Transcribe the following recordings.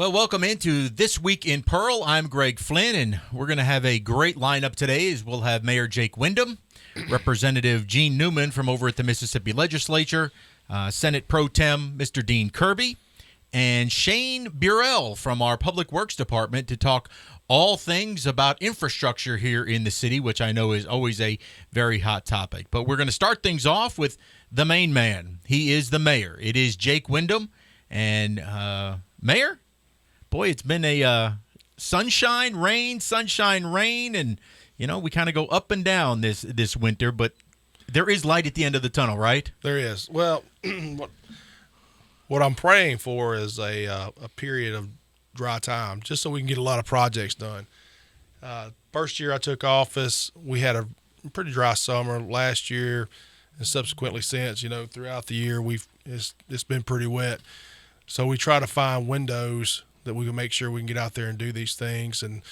Well, welcome into This Week in Pearl. I'm Greg Flynn, and we're going to have a great lineup today as we'll have Mayor Jake Windham, Representative Gene Newman from over at the Mississippi Legislature, Senate Pro Tem Mr. Dean Kirby, and Shane Burrell from our Public Works Department to talk all things about infrastructure here in the city, which I know is always a very hot topic. But we're going to start things off with the main man. He is the mayor. It is Jake Windham. And, Mayor? Boy, it's been a sunshine, rain, and, you know, we kind of go up and down this winter, but there is light at the end of the tunnel, right? There is. Well, what I'm praying for is a period of dry time, just so we can get a lot of projects done. First year I took office, we had a pretty dry summer. Last year, and subsequently since, you know, throughout the year, it's been pretty wet. So we try to find windows that we can make sure we can get out there and do these things and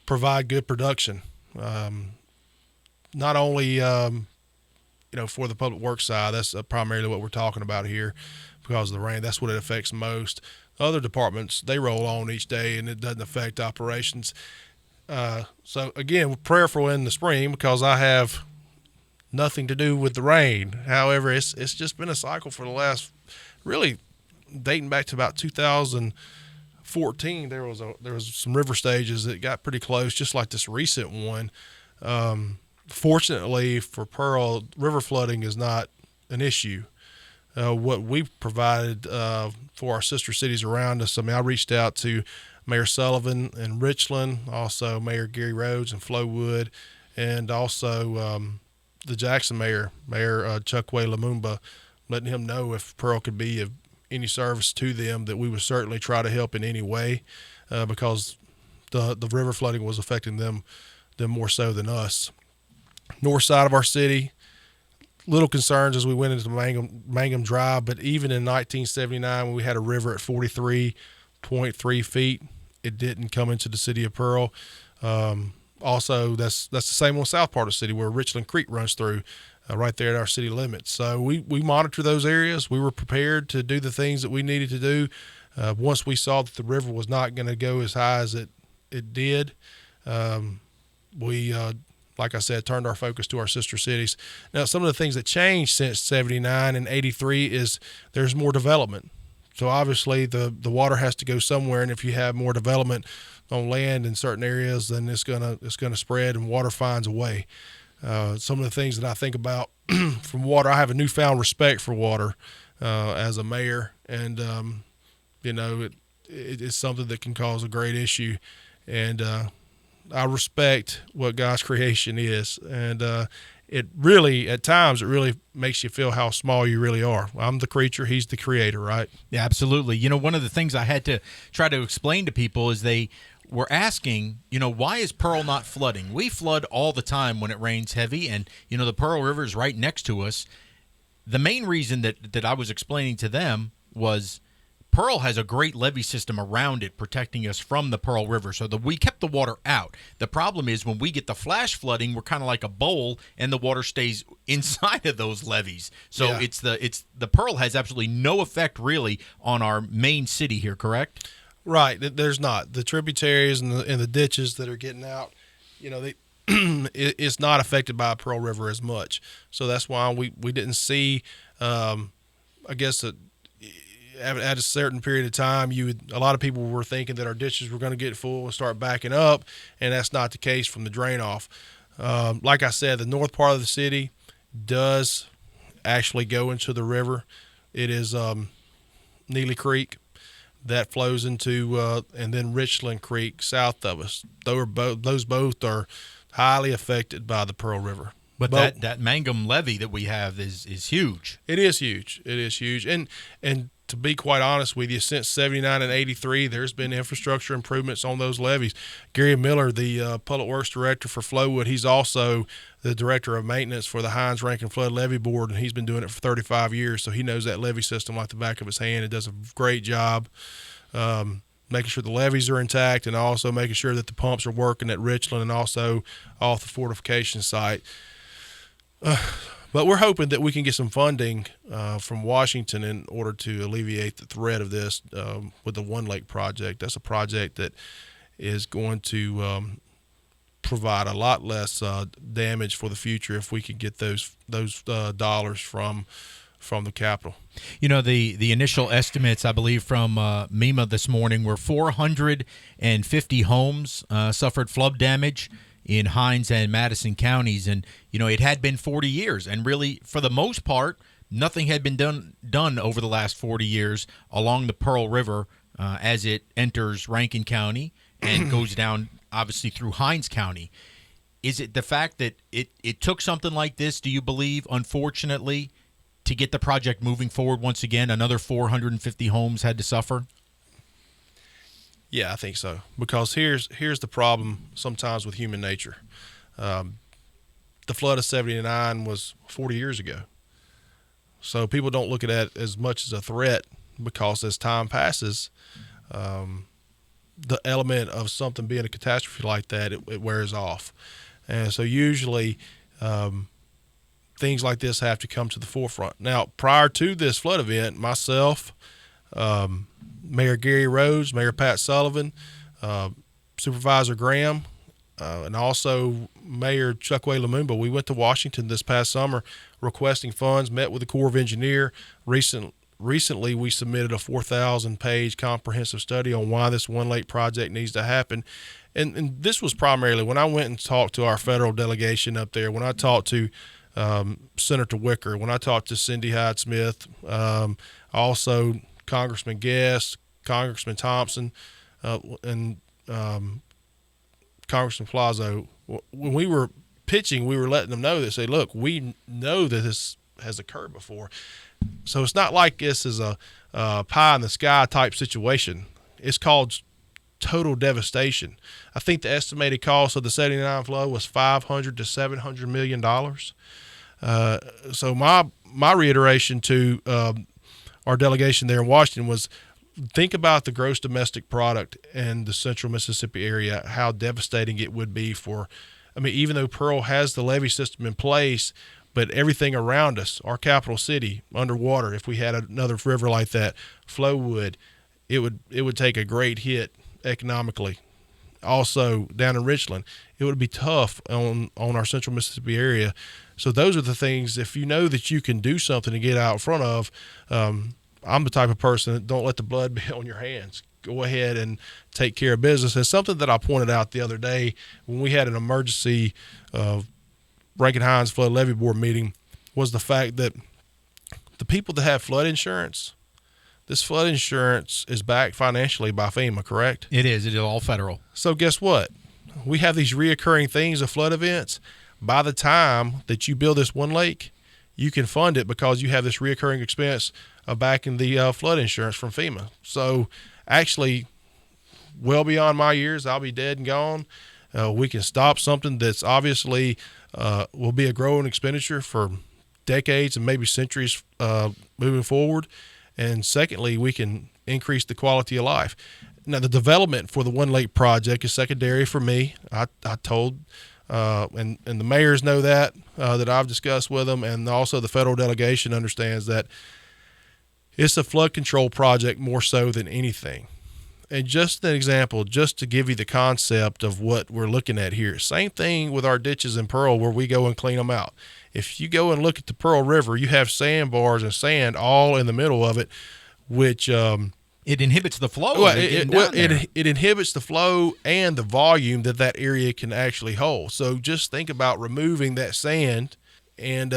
provide good production. Not only, for the public works side, that's primarily what we're talking about here because of the rain. That's what it affects most. Other departments, they roll on each day and it doesn't affect operations. So, again, we're prayerful in the spring because I have nothing to do with the rain. However, it's just been a cycle for the last, really dating back to about 2014. There was some river stages that got pretty close, just like this recent one. Fortunately for Pearl, river flooding is not an issue. What we've provided for our sister cities around us, I mean, I reached out to Mayor Sullivan in Richland, also Mayor Gary Rhodes in Flowood, and also the Jackson Mayor Chokwe Lumumba, letting him know if Pearl could be of any service to them, that we would certainly try to help in any way because the river flooding was affecting them more so than us. North side of our city, little concerns as we went into Mangum Drive, but even in 1979 when we had a river at 43.3 feet, it didn't come into the city of Pearl. Also, that's the same on the south part of the city where Richland Creek runs through, right there at our city limits. So we monitor those areas. We were prepared to do the things that we needed to do. Once we saw that the river was not going to go as high as it did, we like I said, turned our focus to our sister cities. Now, some of the things that changed since 79 and 83 is there's more development. So obviously the water has to go somewhere, and if you have more development on land in certain areas, then it's gonna spread and water finds a way. Some of the things that I think about from water, I have a newfound respect for water as a mayor, and it's something that can cause a great issue, and I respect what God's creation is, and it really, at times, it really makes you feel how small you really are. I'm the creature, he's the creator, right? Yeah, absolutely. You know, one of the things I had to try to explain to people is they were asking, why is Pearl not flooding? We flood all the time when it rains heavy, and, the Pearl River is right next to us. The main reason that I was explaining to them was Pearl has a great levee system around it protecting us from the Pearl River, so we kept the water out. The problem is when we get the flash flooding, we're kind of like a bowl, and the water stays inside of those levees. So yeah. It's the Pearl has absolutely no effect really on our main city here, correct? Right. There's not. The tributaries and the ditches that are getting out, it's not affected by Pearl River as much. So that's why we didn't see, I guess, at a certain period of time, a lot of people were thinking that our ditches were going to get full and start backing up, and that's not the case from the drain off. Like I said, the north part of the city does actually go into the river. It is Neely Creek that flows into, and then Richland Creek south of us. Those both are highly affected by the Pearl River. But that Mangum levee that we have is huge. It is huge. It is huge. And to be quite honest with you, since 79 and 83, there's been infrastructure improvements on those levees. Gary Miller, the Public Works Director for Flowood, he's also the Director of Maintenance for the Hines Rankin Flood Levee Board, and he's been doing it for 35 years, so he knows that levee system like the back of his hand. It does a great job making sure the levees are intact and also making sure that the pumps are working at Richland and also off the fortification site. But we're hoping that we can get some funding from Washington in order to alleviate the threat of this with the One Lake project. That's a project that is going to provide a lot less damage for the future if we can get those dollars from the capital. You know, the initial estimates, I believe, from MEMA this morning were 450 homes suffered flood damage in Hinds and Madison counties. And, you know, it had been 40 years. And really, for the most part, nothing had been done over the last 40 years along the Pearl River as it enters Rankin County and goes down, obviously, through Hinds County. Is it the fact that it took something like this, do you believe, unfortunately, to get the project moving forward once again? Another 450 homes had to suffer? Yeah, I think so. Because here's the problem sometimes with human nature. The flood of '79 was 40 years ago. So people don't look at that as much as a threat, because as time passes, the element of something being a catastrophe like that, it wears off. And so usually things like this have to come to the forefront. Now, prior to this flood event, myself, Mayor Gary Rhodes, Mayor Pat Sullivan, Supervisor Graham, and also Mayor Chokwe Lumumba, we went to Washington this past summer requesting funds, met with the Corps of Engineers. Recently, we submitted a 4,000-page comprehensive study on why this One Lake project needs to happen. And this was primarily when I went and talked to our federal delegation up there, when I talked to Senator Wicker, when I talked to Cindy Hyde-Smith, also Congressman Guest, Congressman Thompson, and Congressman Plazo. When we were pitching, we were letting them know that, say, look, we know that this has occurred before. So it's not like this is a pie in the sky type situation. It's called total devastation. I think the estimated cost of the '79 flood was $500 to $700 million. So my reiteration to our delegation there in Washington was, think about the gross domestic product in the central Mississippi area, how devastating it would be for, I mean, even though Pearl has the levee system in place, but everything around us, our capital city, underwater, if we had another river like that, Flowwood, it would take a great hit economically. Also, down in Richland, it would be tough on our central Mississippi area. So those are the things, if you know that you can do something to get out in front of, I'm the type of person that don't let the blood be on your hands. Go ahead and take care of business. And something that I pointed out the other day when we had an emergency Rankin Hinds Flood Levee Board meeting was the fact that the people that have flood insurance, this flood insurance is backed financially by FEMA, correct? It is. It is all federal. So guess what? We have these reoccurring things of flood events. By the time that you build this One Lake, you can fund it because you have this reoccurring expense of backing the flood insurance from FEMA. So actually, well beyond my years, I'll be dead and gone. We can stop something that's obviously will be a growing expenditure for decades and maybe centuries moving forward. And secondly, we can increase the quality of life. Now, the development for the One Lake project is secondary for me. I told, and the mayors know that I've discussed with them, and also the federal delegation understands that it's a flood control project more so than anything. And just an example, just to give you the concept of what we're looking at here. Same thing with our ditches in Pearl where we go and clean them out. If you go and look at the Pearl River, you have sandbars and sand all in the middle of it, which it inhibits the flow. Well, it inhibits the flow and the volume that area can actually hold. So just think about removing that sand, and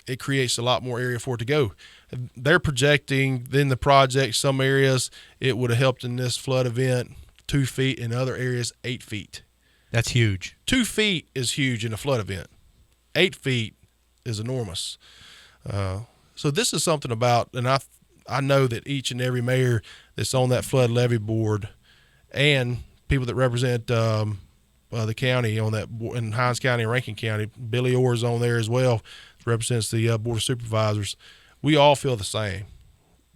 it creates a lot more area for it to go. They're projecting in the project, some areas it would have helped in this flood event 2 feet, in other areas 8 feet. That's huge. 2 feet is huge in a flood event. 8 feet is enormous. So this is something about, and I know that each and every mayor that's on that flood levee board and people that represent the county on that, in Hinds County and Rankin County, Billy Orr is on there as well, represents the Board of Supervisors. We all feel the same.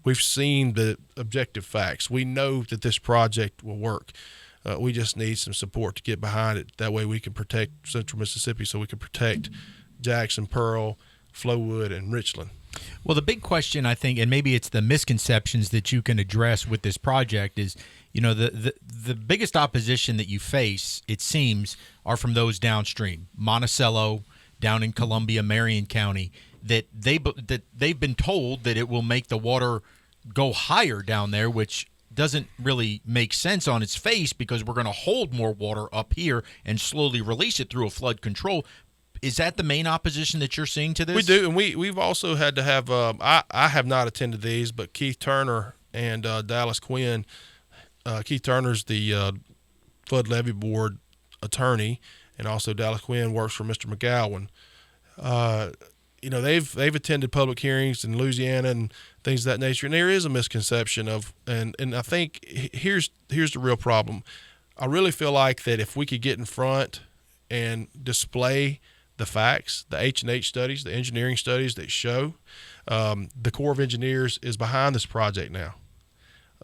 We've seen the objective facts. We know that this project will work. We just need some support to get behind it. That way we can protect central Mississippi, so we can protect Jackson, Pearl, Flowood, and Richland. Well, the big question, I think, and maybe it's the misconceptions that you can address with this project is, the biggest opposition that you face, it seems, are from those downstream, Monticello, down in Columbia, Marion County, that they've been told that it will make the water go higher down there, which doesn't really make sense on its face because we're going to hold more water up here and slowly release it through a flood control. Is that the main opposition that you're seeing to this? We do, and we've also had to have I have not attended these, but Keith Turner and Dallas Quinn. Keith Turner's the Flood Levy Board attorney, and also Dallas Quinn works for Mr. McGowan. They've attended public hearings in Louisiana and things of that nature, and there is a misconception of, and I think here's the real problem. I really feel like that if we could get in front and display the facts, the H&H studies, the engineering studies that show the Corps of Engineers is behind this project now.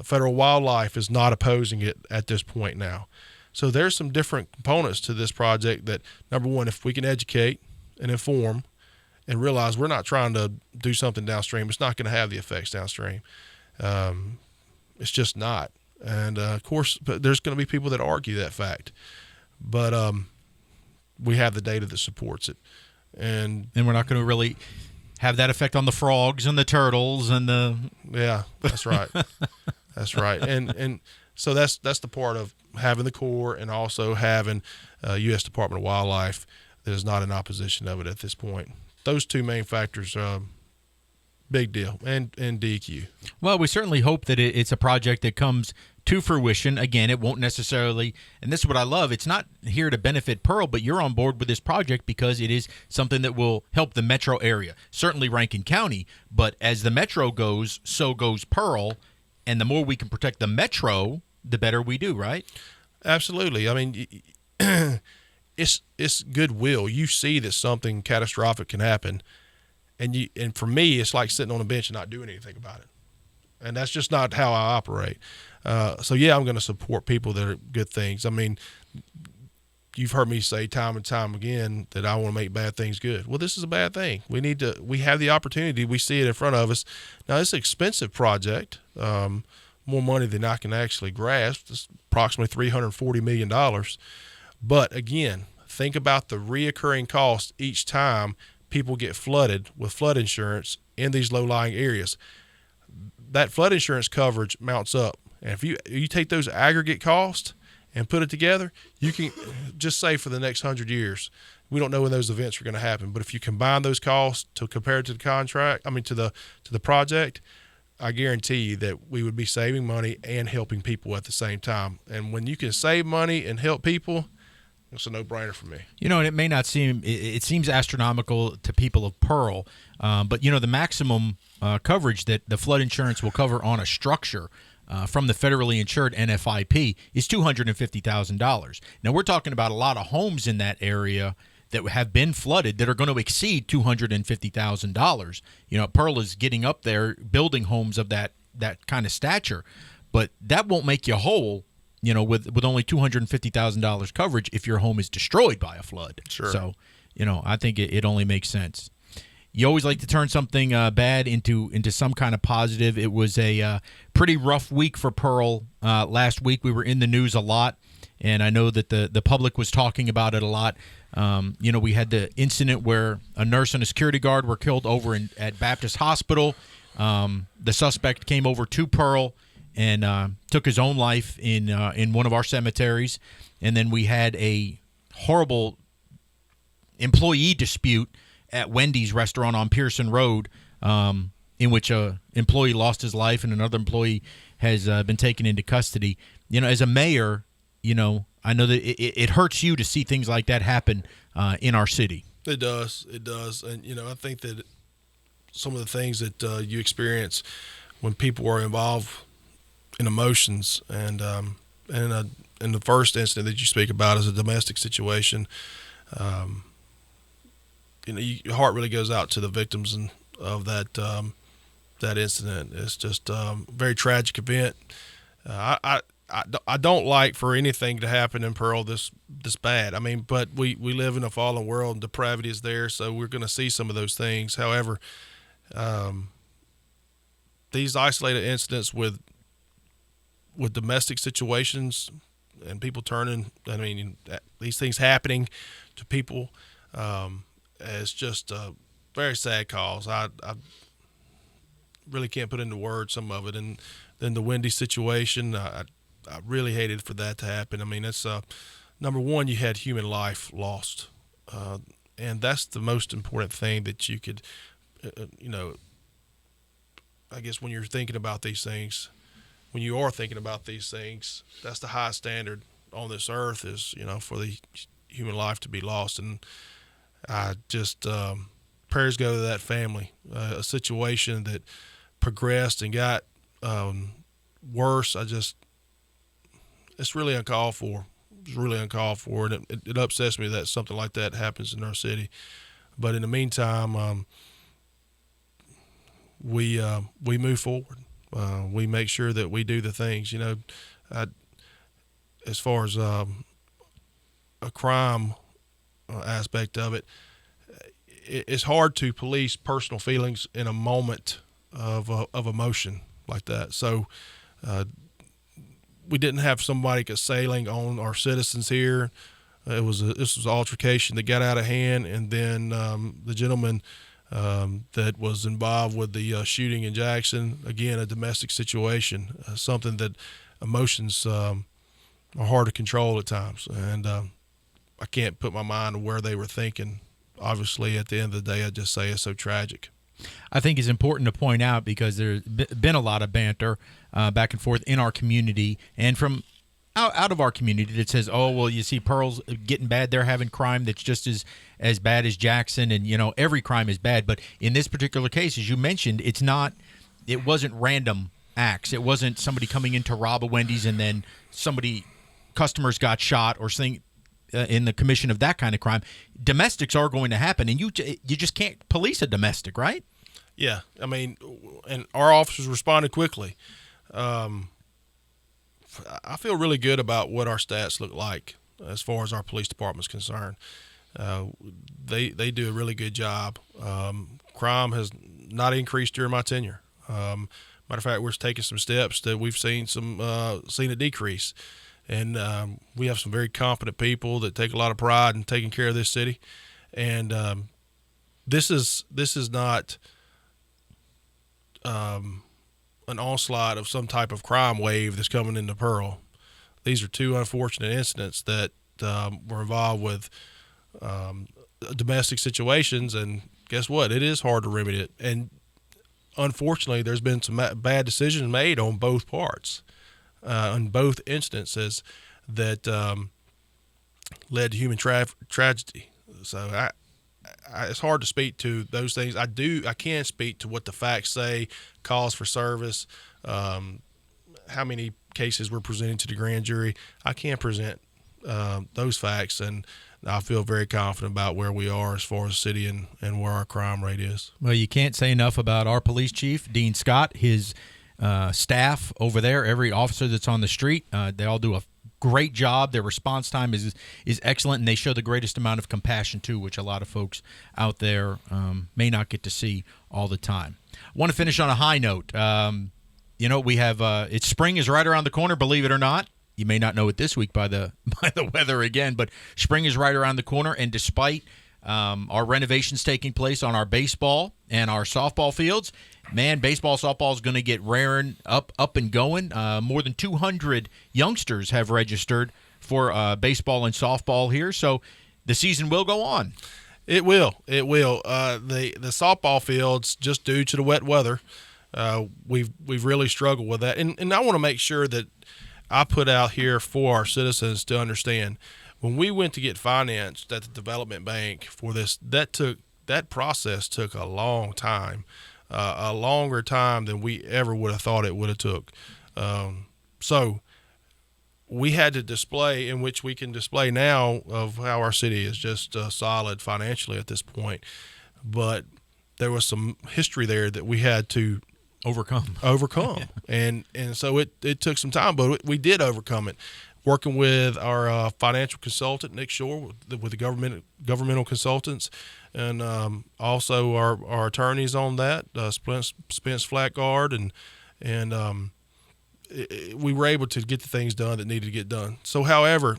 Federal Wildlife is not opposing it at this point now. So there's some different components to this project that, number one, if we can educate and inform and realize we're not trying to do something downstream, it's not going to have the effects downstream. It's just not. And, of course, there's going to be people that argue that fact. But we have the data that supports it. And we're not going to really have that effect on the frogs and the turtles and the... Yeah, that's right. That's right. And so that's the part of having the Corps and also having U.S. Department of Wildlife that is not in opposition of it at this point. Those two main factors, big deal, and DEQ. Well, we certainly hope that it's a project that comes to fruition. Again, it won't necessarily, and this is what I love, it's not here to benefit Pearl, but you're on board with this project because it is something that will help the metro area, certainly Rankin County, but as the metro goes, so goes Pearl, and the more we can protect the metro, the better we do, right? Absolutely. I mean, it's goodwill. You see that something catastrophic can happen, and for me, it's like sitting on a bench and not doing anything about it. And that's just not how I operate. So yeah, I'm going to support people that are good things. I mean, you've heard me say time and time again that I want to make bad things good. Well, this is a bad thing. We have the opportunity. We see it in front of us. Now, it's an expensive project, more money than I can actually grasp. It's approximately $340 million. But again, think about the reoccurring cost each time people get flooded with flood insurance in these low-lying areas. That flood insurance coverage mounts up. And if you take those aggregate costs and put it together, you can just say for the next 100 years, we don't know when those events are going to happen. But if you combine those costs to compare it to the contract, to the project, I guarantee you that we would be saving money and helping people at the same time. And when you can save money and help people, it's a no-brainer for me. And it may not seem, it seems astronomical to people of Pearl, but, the maximum coverage that the flood insurance will cover on a structure from the federally insured NFIP is $250,000. Now, we're talking about a lot of homes in that area that have been flooded that are going to exceed $250,000. Pearl is getting up there building homes of that kind of stature, but that won't make you whole, with only $250,000 coverage if your home is destroyed by a flood. Sure. So, I think it only makes sense. You always like to turn something bad into some kind of positive. It was a pretty rough week for Pearl. Last week we were in the news a lot, and I know that the public was talking about it a lot. We had the incident where a nurse and a security guard were killed over at Baptist Hospital. The suspect came over to Pearl and took his own life in one of our cemeteries. And then we had a horrible employee dispute at Wendy's restaurant on Pearson Road, in which a employee lost his life and another employee has been taken into custody. As a mayor, I know that it hurts you to see things like that happen in our city. It does. And, I think that some of the things that you experience when people are involved in emotions and in the first incident that you speak about is a domestic situation, your heart really goes out to the victims of that incident. It's just a very tragic event. I don't like for anything to happen in Pearl this bad. I mean, but we live in a fallen world and depravity is there, so we're going to see some of those things. However, these isolated incidents with domestic situations and people turning, I mean, these things happening to people, is just a very sad cause. I really can't put into words some of it. And then the Wendy situation, I really hated for that to happen. I mean, it's number one, you had human life lost, and that's the most important thing that you could, I guess when you're thinking about these things, when you are thinking about these things, that's the highest standard on this earth is, for the human life to be lost. And I just, prayers go to that family, a situation that progressed and got worse. It's really uncalled for. It's really uncalled for. And it upsets me that something like that happens in our city. But in the meantime, we move forward. We make sure that we do the things, as far as a crime aspect of it, it's hard to police personal feelings in a moment of emotion like that. So we didn't have somebody assailing on our citizens here. This was an altercation that got out of hand, and then the gentleman that was involved with the shooting in Jackson, again, a domestic situation, something that emotions are hard to control at times. And I can't put my mind on where they were thinking. Obviously, at the end of the day, I just say it's so tragic. I think it's important to point out because there's been a lot of banter back and forth in our community and from out of our community that says, oh, well, you see Pearl's getting bad. They're having crime that's just as bad as Jackson, and, every crime is bad. But in this particular case, as you mentioned, it wasn't random acts. It wasn't somebody coming in to rob a Wendy's and then customers got shot or something in the commission of that kind of crime. Domestics are going to happen, and you just can't police a domestic, right? Yeah, I mean, and our officers responded quickly. I feel really good about what our stats look like as far as our police department is concerned. They do a really good job. Crime has not increased during my tenure. Matter of fact, we're taking some steps that we've seen a decrease. And we have some very competent people that take a lot of pride in taking care of this city. And this is not an onslaught of some type of crime wave that's coming into Pearl. These are two unfortunate incidents that were involved with domestic situations, and guess what? It is hard to remedy it. And unfortunately, there's been some bad decisions made on both parts, on both instances that led to human tragedy. So it's hard to speak to those things. I can speak to what the facts say, calls for service, how many cases we're presenting to the grand jury. I can't present those facts, and I feel very confident about where we are as far as city and where our crime rate is. Well, you can't say enough about our police chief, Dean Scott, his staff over there, every officer that's on the street. They all do a great job. Their response time is excellent, and they show the greatest amount of compassion too, which a lot of folks out there may not get to see all the time. I want to finish on a high note. We have it's spring is right around the corner, believe it or not. You may not know it this week by the weather again, but spring is right around the corner, and despite our renovations taking place on our baseball and our softball fields, man, baseball, softball is going to get raring up and going. More than 200 youngsters have registered for baseball and softball here, so the season will go on. It will. It will. The softball fields, just due to the wet weather, we've really struggled with that, and I want to make sure that I put out here for our citizens to understand. When we went to get financed at the development bank for this, that process took a long time, a longer time than we ever would have thought it would have took. So we had to display, in which we can display now, of how our city is just solid financially at this point. But there was some history there that we had to overcome. And so it took some time, but we did overcome it. Working with our financial consultant, Nick Shore, with the governmental consultants, and also our attorneys on that, Spence Flatguard, and we were able to get the things done that needed to get done. So, however,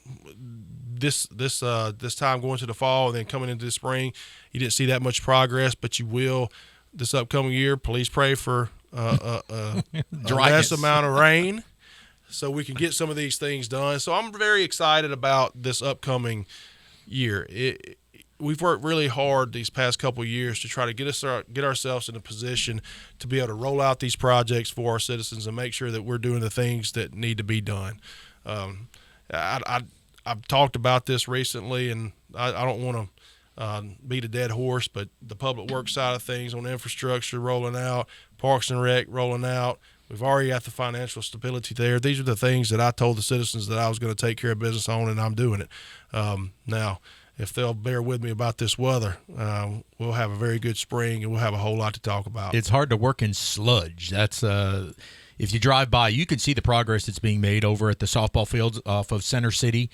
this time going to the fall and then coming into the spring, you didn't see that much progress, but you will this upcoming year. Please pray for a less amount of rain, so we can get some of these things done. So I'm very excited about this upcoming year. We've worked really hard these past couple of years to try to get ourselves in a position to be able to roll out these projects for our citizens and make sure that we're doing the things that need to be done. I've talked about this recently, and I don't want to beat a dead horse, but the public works side of things on infrastructure rolling out, Parks and Rec rolling out. We've already got the financial stability there. These are the things that I told the citizens that I was going to take care of business on, and I'm doing it. Now, if they'll bear with me about this weather, we'll have a very good spring, and we'll have a whole lot to talk about. It's hard to work in sludge. That's if you drive by, you can see the progress that's being made over at the softball fields off of Center City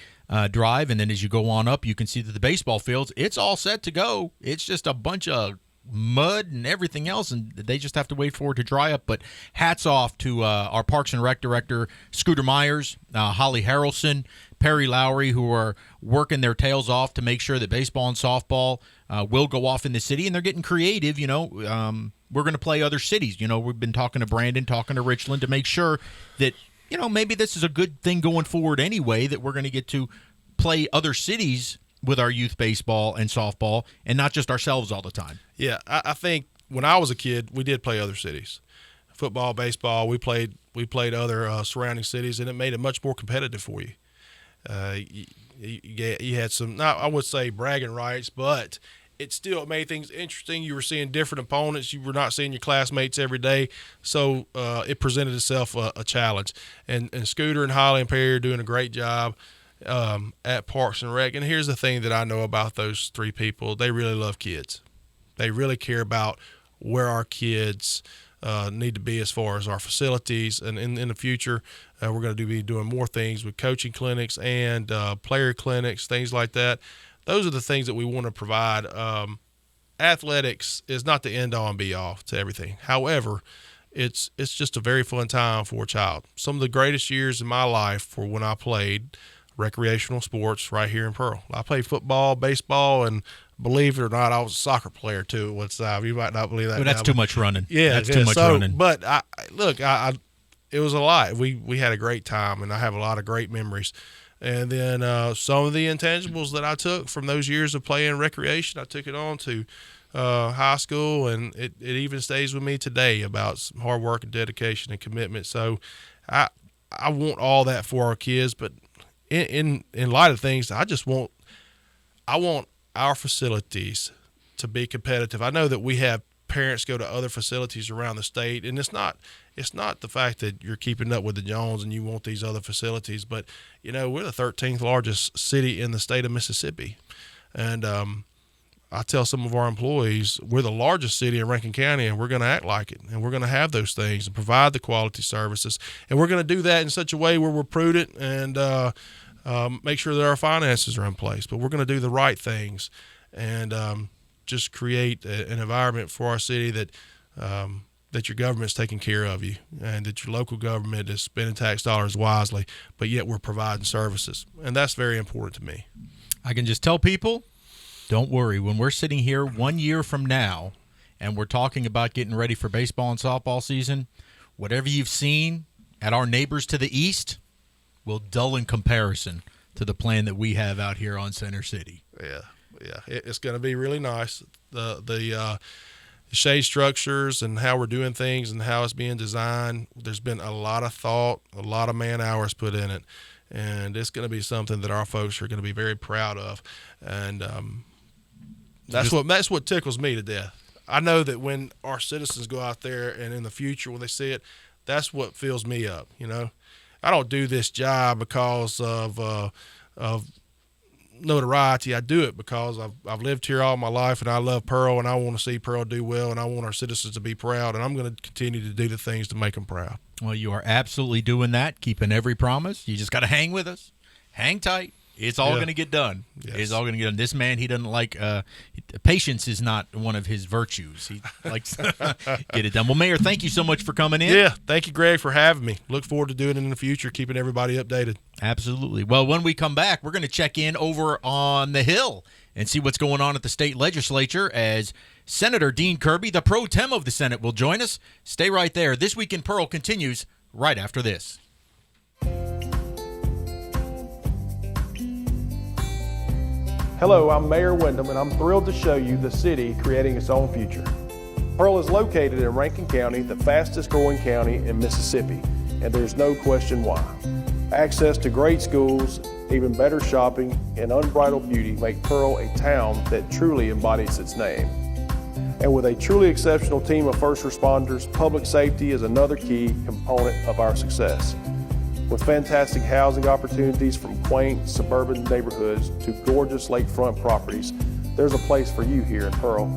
Drive, and then as you go on up, you can see that the baseball fields, it's all set to go. It's just a bunch of mud and everything else, and they just have to wait for it to dry up. But hats off to our Parks and Rec director, Scooter Myers, Holly Harrelson, Perry Lowry, who are working their tails off to make sure that baseball and softball will go off in the city, and they're getting creative. We're going to play other cities. We've been talking to Brandon, talking to Richland to make sure that, maybe this is a good thing going forward anyway, that we're going to get to play other cities with our youth baseball and softball and not just ourselves all the time. Yeah, I think when I was a kid, we did play other cities. Football, baseball, we played other surrounding cities, and it made it much more competitive for you. You had some, not, I would say bragging rights, but it still made things interesting. You were seeing different opponents. You were not seeing your classmates every day. So it presented itself a challenge. And Scooter and Holly and Perry are doing a great job at Parks and Rec. And here's the thing that I know about those three people. They really love kids. They really care about where our kids need to be as far as our facilities. And in the future, we're going to be doing more things with coaching clinics and player clinics, things like that. Those are the things that we want to provide. Athletics is not the end-all and be-all to everything. However, it's just a very fun time for a child. Some of the greatest years in my life were when I played recreational sports right here in Pearl. I played football, baseball, and believe it or not, I was a soccer player too at one time. You might not believe that. But that's too much running. Yeah, that's too much running. But it was a lot. We had a great time, and I have a lot of great memories. And then some of the intangibles that I took from those years of playing recreation, I took it on to high school, and it even stays with me today about some hard work and dedication and commitment. So I want all that for our kids, but in light of things, I want our facilities to be competitive. I know that we have parents go to other facilities around the state, and it's not the fact that you're keeping up with the Jones and you want these other facilities, but we're the 13th largest city in the state of Mississippi, and I tell some of our employees we're the largest city in Rankin County, and we're going to act like it, and we're going to have those things and provide the quality services, and we're going to do that in such a way where we're prudent and make sure that our finances are in place, but we're going to do the right things and just create an environment for our city that your government's taking care of you, and that your local government is spending tax dollars wisely, but yet we're providing services. And that's very important to me. I can just tell people, don't worry. When we're sitting here 1 year from now and we're talking about getting ready for baseball and softball season, whatever you've seen at our neighbors to the east will dull in comparison to the plan that we have out here on Center City. Yeah. It's going to be really nice. The shade structures and how we're doing things and how it's being designed, there's been a lot of thought, a lot of man hours put in it, and it's going to be something that our folks are going to be very proud of. And that's what tickles me to death. I know that when our citizens go out there and in the future when they see it, that's what fills me up. I don't do this job because of notoriety. I do it because I've lived here all my life, and I love Pearl, and I want to see Pearl do well, and I want our citizens to be proud, and I'm going to continue to do the things to make them proud. Well, you are absolutely doing that, keeping every promise. You just got to hang with us. Hang tight. It's all going to get done. Yes. It's all going to get done. This man, he doesn't like patience is not one of his virtues. He likes to get it done. Well, Mayor, thank you so much for coming in. Yeah, thank you, Greg, for having me. Look forward to doing it in the future, keeping everybody updated. Absolutely. Well, when we come back, we're going to check in over on the Hill and see what's going on at the state legislature as Senator Dean Kirby, the pro tem of the Senate, will join us. Stay right there. This Week in Pearl continues right after this. Hello, I'm Mayor Windham, and I'm thrilled to show you the city creating its own future. Pearl is located in Rankin County, the fastest growing county in Mississippi, and there's no question why. Access to great schools, even better shopping, and unbridled beauty make Pearl a town that truly embodies its name. And with a truly exceptional team of first responders, public safety is another key component of our success. With fantastic housing opportunities from quaint suburban neighborhoods to gorgeous lakefront properties, there's a place for you here in Pearl.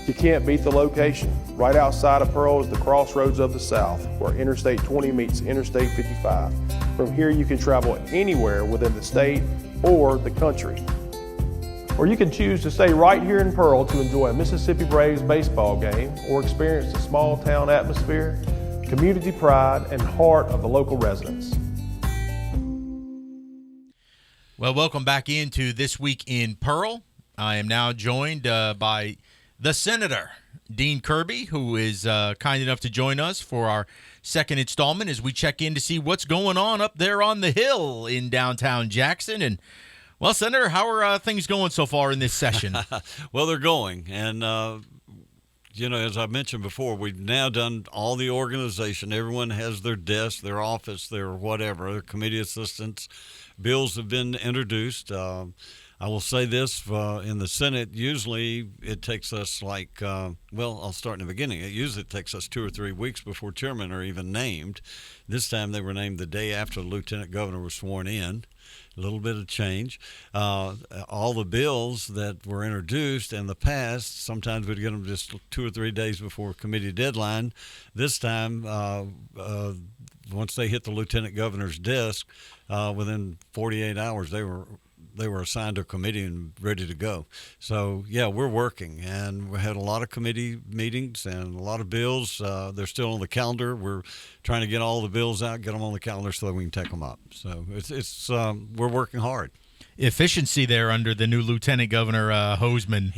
You can't beat the location. Right outside of Pearl is the crossroads of the South, where Interstate 20 meets Interstate 55. From here you can travel anywhere within the state or the country. Or you can choose to stay right here in Pearl to enjoy a Mississippi Braves baseball game or experience the small town atmosphere, community pride, and heart of the local residents. Well, welcome back into This Week in Pearl. I am now joined by the Senator, Dean Kirby, who is kind enough to join us for our second installment as we check in to see what's going on up there on the Hill in downtown Jackson. And, well, Senator, how are things going so far in this session? Well, they're going, and as I mentioned before, we've now done all the organization. Everyone has their desk, their office, their whatever, their committee assistants. Bills have been introduced. I will say this, in the Senate, usually it takes us I'll start in the beginning. It usually takes us 2 or 3 weeks before chairmen are even named. This time they were named the day after the lieutenant governor was sworn in. A little bit of change. All the bills that were introduced in the past, sometimes we'd get them just 2 or 3 days before committee deadline. This time, once they hit the lieutenant governor's desk, within 48 hours, they were assigned to a committee and ready to go. So, yeah, we're working, and we had a lot of committee meetings and a lot of bills. They're still on the calendar. We're trying to get all the bills out, get them on the calendar so that we can take them up. So we're working hard. Efficiency there under the new Lieutenant Governor Hoseman.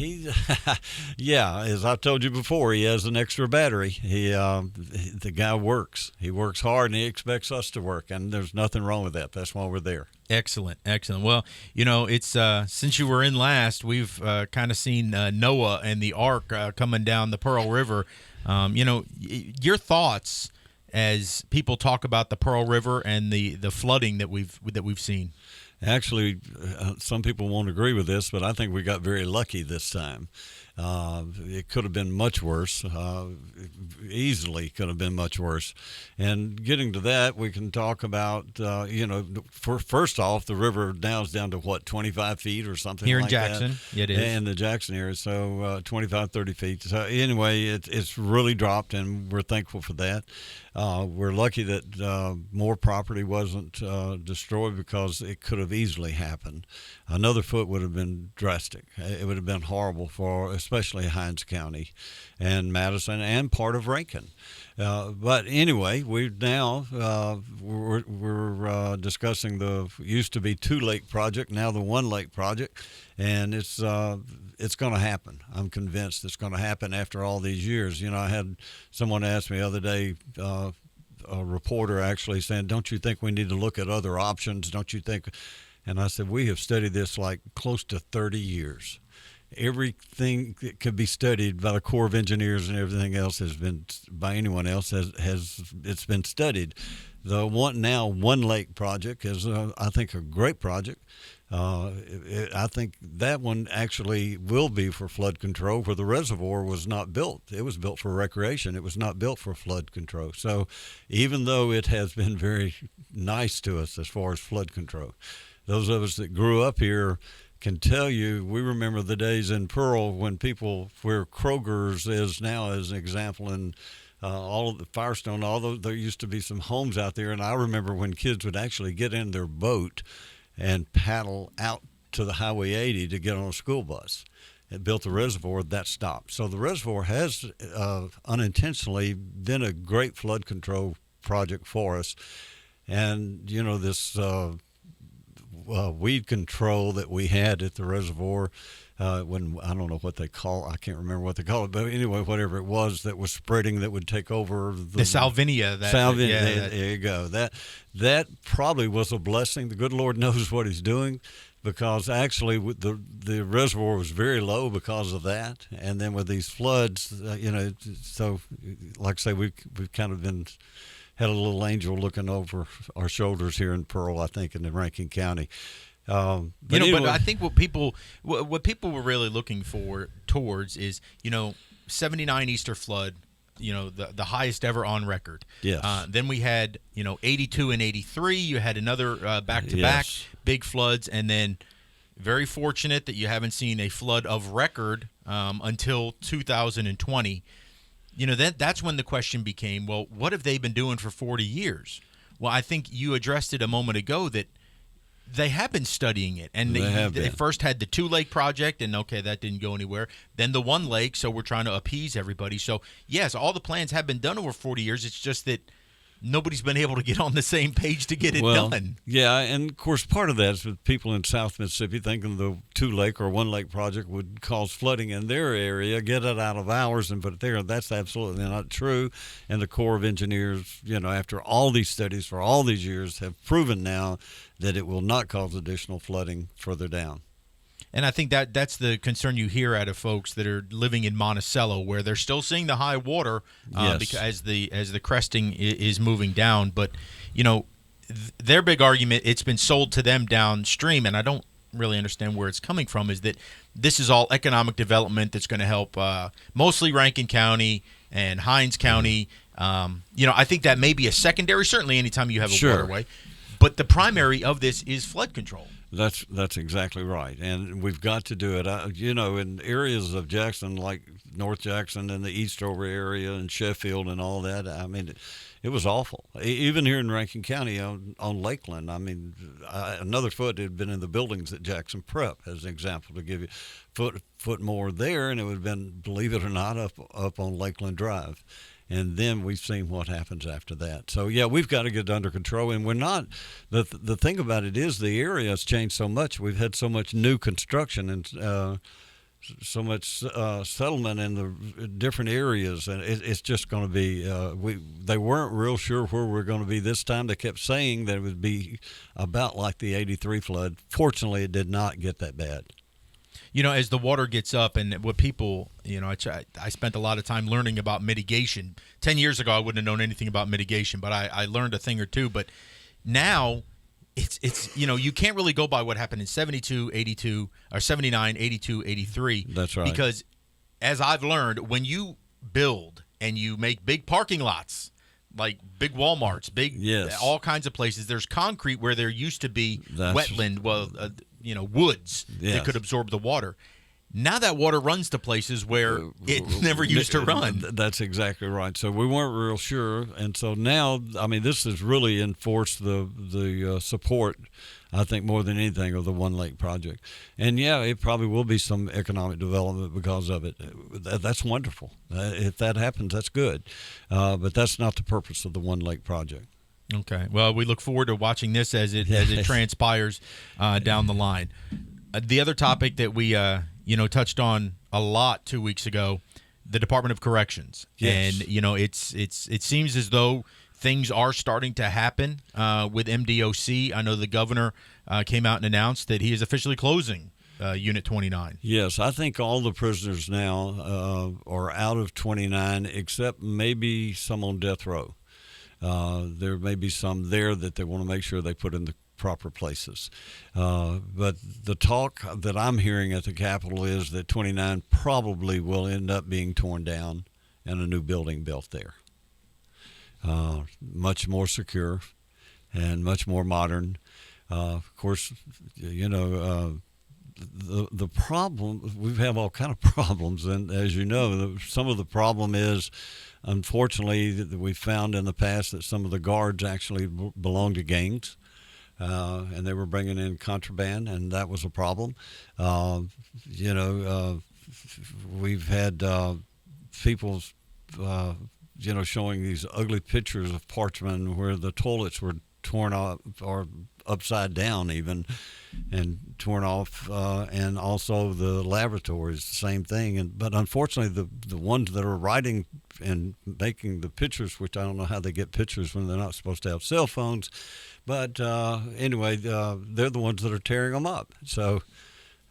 As I've told you before, he has an extra battery. The guy works. He works hard, and he expects us to work, and there's nothing wrong with that. That's why we're there. Excellent. Well, it's since you were in last, we've kind of seen Noah and the Ark coming down the Pearl River. Your thoughts as people talk about the Pearl River and the flooding that we've seen. Actually, some people won't agree with this, but I think we got very lucky this time. It could have been much worse. Easily could have been much worse. And getting to that, we can talk about, first off, the river now is down to, 25 feet or something here like in Jackson. that. It is. In the Jackson area, so 25, 30 feet. So anyway, it's really dropped, and we're thankful for that. We're lucky that more property wasn't destroyed because it could have easily happened. Another foot would have been drastic. It would have been horrible for especially Hinds County and Madison and part of Rankin. But anyway, we're discussing the used to be 2 lake project, now the 1 lake project, and it's going to happen. I'm convinced it's going to happen after all these years. I had someone ask me the other day, a reporter actually saying, "Don't you think we need to look at other options? Don't you think?" And I said, "We have studied this like close to 30 years. Everything that could be studied by the Corps of Engineers and everything else has been by anyone else it's been studied. The 1 lake project is, I think, a great project. I think that one actually will be for flood control, where the reservoir was not built. It was built for recreation. It was not built for flood control. So even though it has been very nice to us as far as flood control, those of us that grew up here can tell you, we remember the days in Pearl when where Kroger's is now, as an example, and all of the Firestone, although there used to be some homes out there, and I remember when kids would actually get in their boat and paddle out to the Highway 80 to get on a school bus. It built a reservoir, that stopped. So the reservoir has unintentionally been a great flood control project for us. And, this weed control that we had at the reservoir, when I don't know what I can't remember what they call it, but anyway, whatever it was that was spreading that would take over the Salvinia. There you go. That probably was a blessing. The good Lord knows what He's doing, because actually the reservoir was very low because of that, and then with these floods, so like I say, we've kind of had a little angel looking over our shoulders here in Pearl, I think, in Rankin County. But I think what people were really looking towards is, 79 Easter flood, the highest ever on record. Yes. Then we had, 82 and 83. You had another back-to-back big floods, and then very fortunate that you haven't seen a flood of record until 2020. That's when the question became, well, what have they been doing for 40 years? Well, I think you addressed it a moment ago that they have been studying it. And they first had the 2-lake project, and okay, that didn't go anywhere. Then the 1 lake, so we're trying to appease everybody. So, yes, all the plans have been done over 40 years. It's just that nobody's been able to get on the same page to get it done. Yeah, and of course part of that is with people in South Mississippi thinking the 2-lake or 1-lake project would cause flooding in their area, get it out of ours and put it there. That's absolutely not true. And the Corps of Engineers, after all these studies for all these years, have proven now that it will not cause additional flooding further down. And I think that's the concern you hear out of folks that are living in Monticello, where they're still seeing the high water because as the cresting is moving down. But their big argument, it's been sold to them downstream, and I don't really understand where it's coming from, is that this is all economic development that's going to help mostly Rankin County and Hinds County. I think that may be a secondary, certainly anytime you have a waterway. But the primary of this is flood control. That's exactly right, and we've got to do it. In areas of Jackson, like North Jackson and the Eastover area and Sheffield and all that, I mean, it was awful. Even here in Rankin County on Lakeland, I mean, another foot had been in the buildings at Jackson Prep, as an example, to give you foot more there, and it would have been, believe it or not, up on Lakeland Drive. And then we've seen what happens after that. So, yeah, we've got to get it under control. And we're not – the thing about it is the area has changed so much. We've had so much new construction and so much settlement in the different areas. And it's just going to be they weren't real sure where we're going to be this time. They kept saying that it would be about like the 83 flood. Fortunately, it did not get that bad. As the water gets up, and what people, I spent a lot of time learning about mitigation. 10 years ago, I wouldn't have known anything about mitigation, but I learned a thing or two. But now, it's you can't really go by what happened in 72, 82, or 79, 82, 83. That's right. Because, as I've learned, when you build and you make big parking lots, like big Walmarts, all kinds of places, there's concrete where there used to be wetland, woods that could absorb the water. Now that water runs to places where it never used to run. That's exactly right. So we weren't real sure, and so now, I mean, this has really enforced the support, I think, more than anything, of the 1-lake project. And it probably will be some economic development because of it. That's wonderful. If that happens, that's good. But that's not the purpose of the 1-lake project. Okay. Well, we look forward to watching this as it transpires down the line. The other topic that we touched on a lot 2 weeks ago, the Department of Corrections. Yes. And it seems as though things are starting to happen with MDOC. I know the governor came out and announced that he is officially closing Unit 29. Yes, I think all the prisoners now are out of 29, except maybe some on death row. There may be some there that they want to make sure they put in the proper places. But the talk that I'm hearing at the Capitol is that 29 probably will end up being torn down and a new building built there. Much more secure and much more modern. Of course, the problem, we have all kind of problems, and as you know, some of the problem is, unfortunately, that we found in the past that some of the guards actually belong to gangs, and they were bringing in contraband, and that was a problem. We've had people, showing these ugly pictures of Parchman where the toilets were torn off or upside down even and torn off, and also the laboratories, the same thing. But unfortunately, the ones that are writing and making the pictures, which I don't know how they get pictures when they're not supposed to have cell phones, but anyway, they're the ones that are tearing them up. So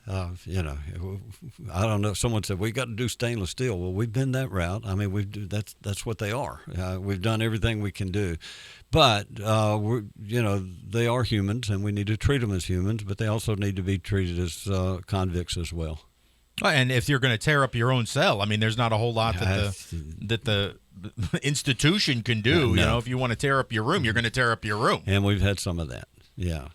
I don't know. Someone said we got to do stainless steel. Well, we've been that route. I mean, that's what they are. We've done everything we can do, but they are humans, and we need to treat them as humans. But they also need to be treated as convicts as well. And if you're going to tear up your own cell, I mean, there's not a whole lot that the institution can do. No. If you want to tear up your room, you're going to tear up your room. And we've had some of that. Yeah.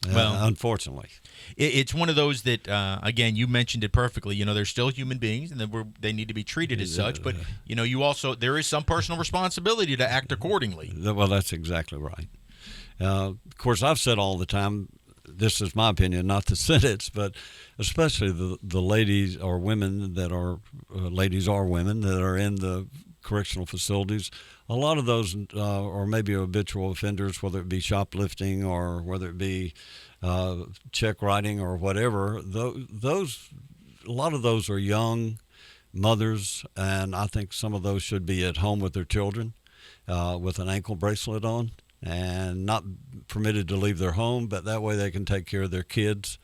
Well, unfortunately, it's one of those that, again, you mentioned it perfectly. They're still human beings, and they need to be treated as such. But you also, there is some personal responsibility to act accordingly. Well, that's exactly right. Of course, I've said all the time, this is my opinion, not the Senate's, but especially the ladies or women that are ladies or women that are in the correctional facilities. A lot of those are maybe habitual offenders, whether it be shoplifting or whether it be check writing or whatever. A lot of those are young mothers, and I think some of those should be at home with their children with an ankle bracelet on and not permitted to leave their home, but that way they can take care of their kids,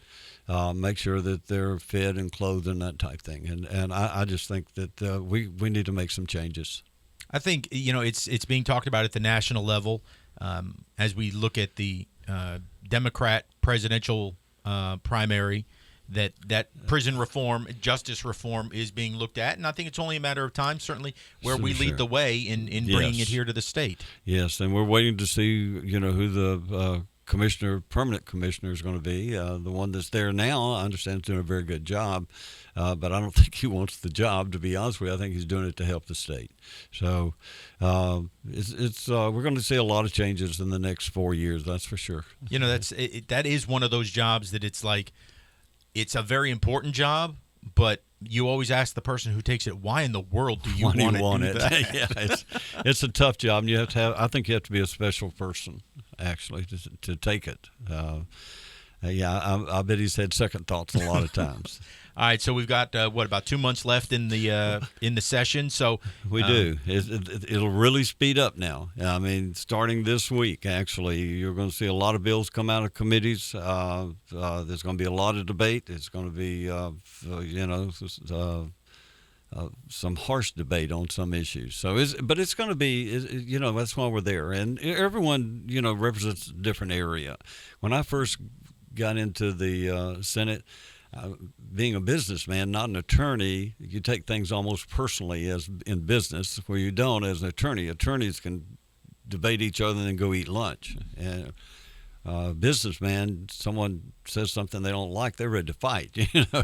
make sure that they're fed and clothed and that type thing. And I just think that we need to make some changes. I think it's being talked about at the national level as we look at the Democrat presidential primary. That prison reform, justice reform is being looked at, and I think it's only a matter of time, certainly, where we lead the way in bringing it here to the state. Yes, and we're waiting to see, who the permanent commissioner is going to be. The one that's there now, I understand, is doing a very good job, but I don't think he wants the job, to be honest with you. I think he's doing it to help the state. So we're going to see a lot of changes in the next 4 years, that's for sure. That is one of those jobs that it's like, it's a very important job, but you always ask the person who takes it, why in the world do you want it? Yeah, it's a tough job, and I think you have to be a special person, actually, to take it. I bet he's had second thoughts a lot of times. All right, so we've got about 2 months left in the session. So we do. It'll really speed up now. I mean, starting this week, actually, you're going to see a lot of bills come out of committees. There's going to be a lot of debate. It's going to be, some harsh debate on some issues. But it's going to be, that's why we're there. And everyone, represents a different area. When I first got into the Senate, being a businessman, not an attorney, you take things almost personally as in business, where you don't as an attorney. Attorneys can debate each other and then go eat lunch. And businessman, someone says something they don't like, they're ready to fight,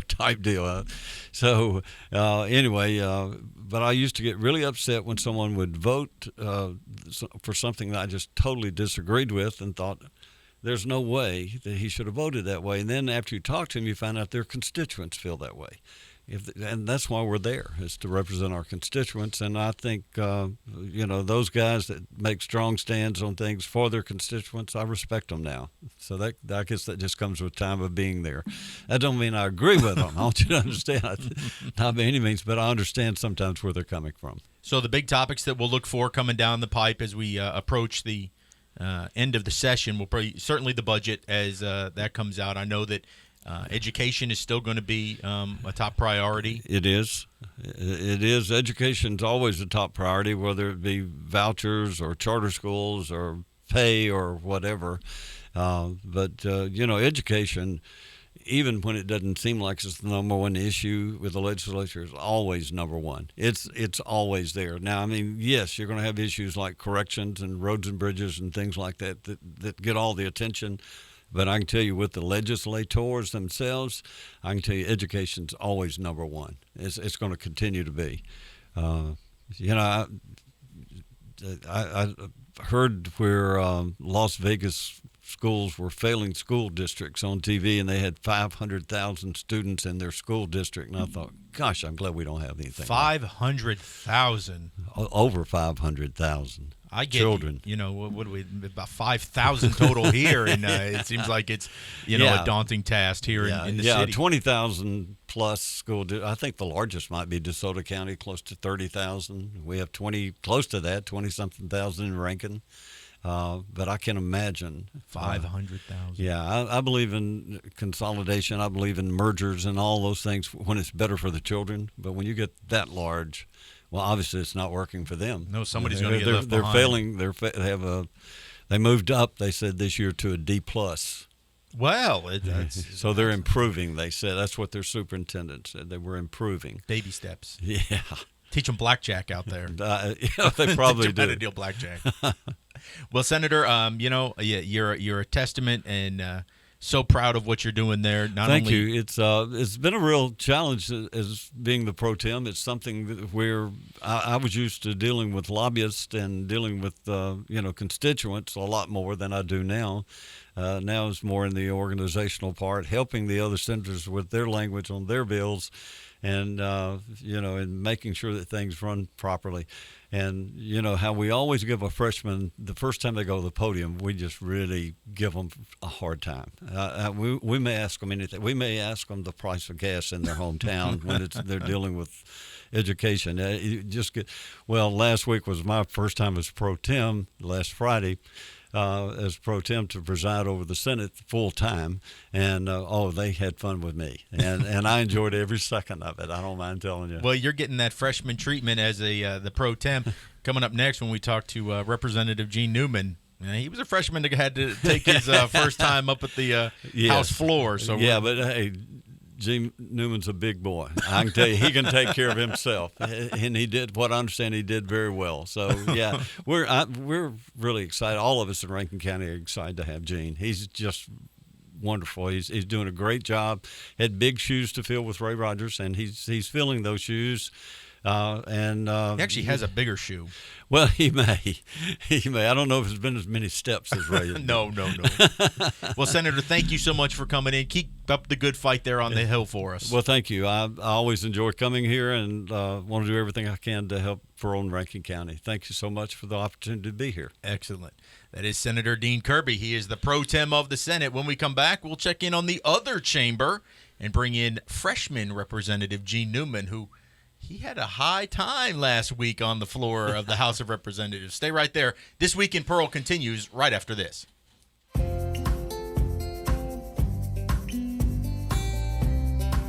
type deal. So anyway, but I used to get really upset when someone would vote for something that I just totally disagreed with and thought, there's no way that he should have voted that way. And then after you talk to him, you find out their constituents feel that way. And that's why we're there, is to represent our constituents. And I think, those guys that make strong stands on things for their constituents, I respect them now. So I guess that just comes with time of being there. That don't mean I agree with them. I want you to understand, not by any means, but I understand sometimes where they're coming from. So the big topics that we'll look for coming down the pipe as we approach the end of the session will probably certainly the budget as that comes out. I know that education is still going to be a top priority. It is. Education's always a top priority, whether it be vouchers or charter schools or pay or whatever. But education, even when it doesn't seem like it's the number one issue with the legislature, is always number one. It's always there. Now, I mean, yes, you're going to have issues like corrections and roads and bridges and things like that get all the attention. But I can tell you, with the legislators themselves, I can tell you education's always number one. It's going to continue to be. I heard where Las Vegas schools were failing school districts on TV, and they had 500,000 students in their school district. And I thought, gosh, I'm glad we don't have anything. 500,000. Over 500,000. I get children. What do we about 5,000 total here, and it seems like it's a daunting task here in the city. 20,000 plus school. I think the largest might be DeSoto County, close to 30,000. We have close to that, 20-something thousand in Rankin. But I can imagine 500,000. Yeah, I believe in consolidation. I believe in mergers and all those things when it's better for the children. But when you get that large, well, obviously it's not working for them. No, somebody's going to get left they're behind. failing. They moved up. They said this year to a D plus. Well, so they're improving. They said that's what their superintendent said. They were improving. Baby steps. Yeah. Teach them blackjack out there. They probably do. How to deal blackjack. Well, Senator, you're a testament, and so proud of what you're doing there. Thank you. It's been a real challenge as being the pro tem. It's something where I was used to dealing with lobbyists and dealing with constituents a lot more than I do now. Now it's more in the organizational part, helping the other senators with their language on their bills, and and making sure that things run properly. And how we always give a freshman the first time they go to the podium, we just really give them a hard time. We may ask them anything. We may ask them the price of gas in their hometown when they're dealing with education. Last week was my first time as pro tem. Last Friday. As pro tem to preside over the Senate full time, and they had fun with me, and I enjoyed every second of it. I don't mind telling you. Well, you're getting that freshman treatment as the pro tem. Coming up next, when we talk to Representative Gene Newman, he was a freshman that had to take his first time up at the House floor. So but hey. Gene Newman's a big boy. I can tell you, he can take care of himself, and he did. What I understand, he did very well. So yeah, we're really excited. All of us in Rankin County are excited to have Gene. He's just wonderful. He's doing a great job. Had big shoes to fill with Ray Rogers, and he's filling those shoes. He actually has a bigger shoe. Well, he may. I don't know if it's been as many steps as Ray. No. Well, Senator, thank you so much for coming in. Keep up the good fight there on the Hill for us. Well, thank you. I always enjoy coming here and want to do everything I can to help Pearl and Rankin County. Thank you so much for the opportunity to be here. Excellent. That is Senator Dean Kirby. He is the pro tem of the Senate. When we come back, we'll check in on the other chamber and bring in freshman Representative Gene Newman, who he had a high time last week on the floor of the House of Representatives. Stay right there. This Week in Pearl continues right after this.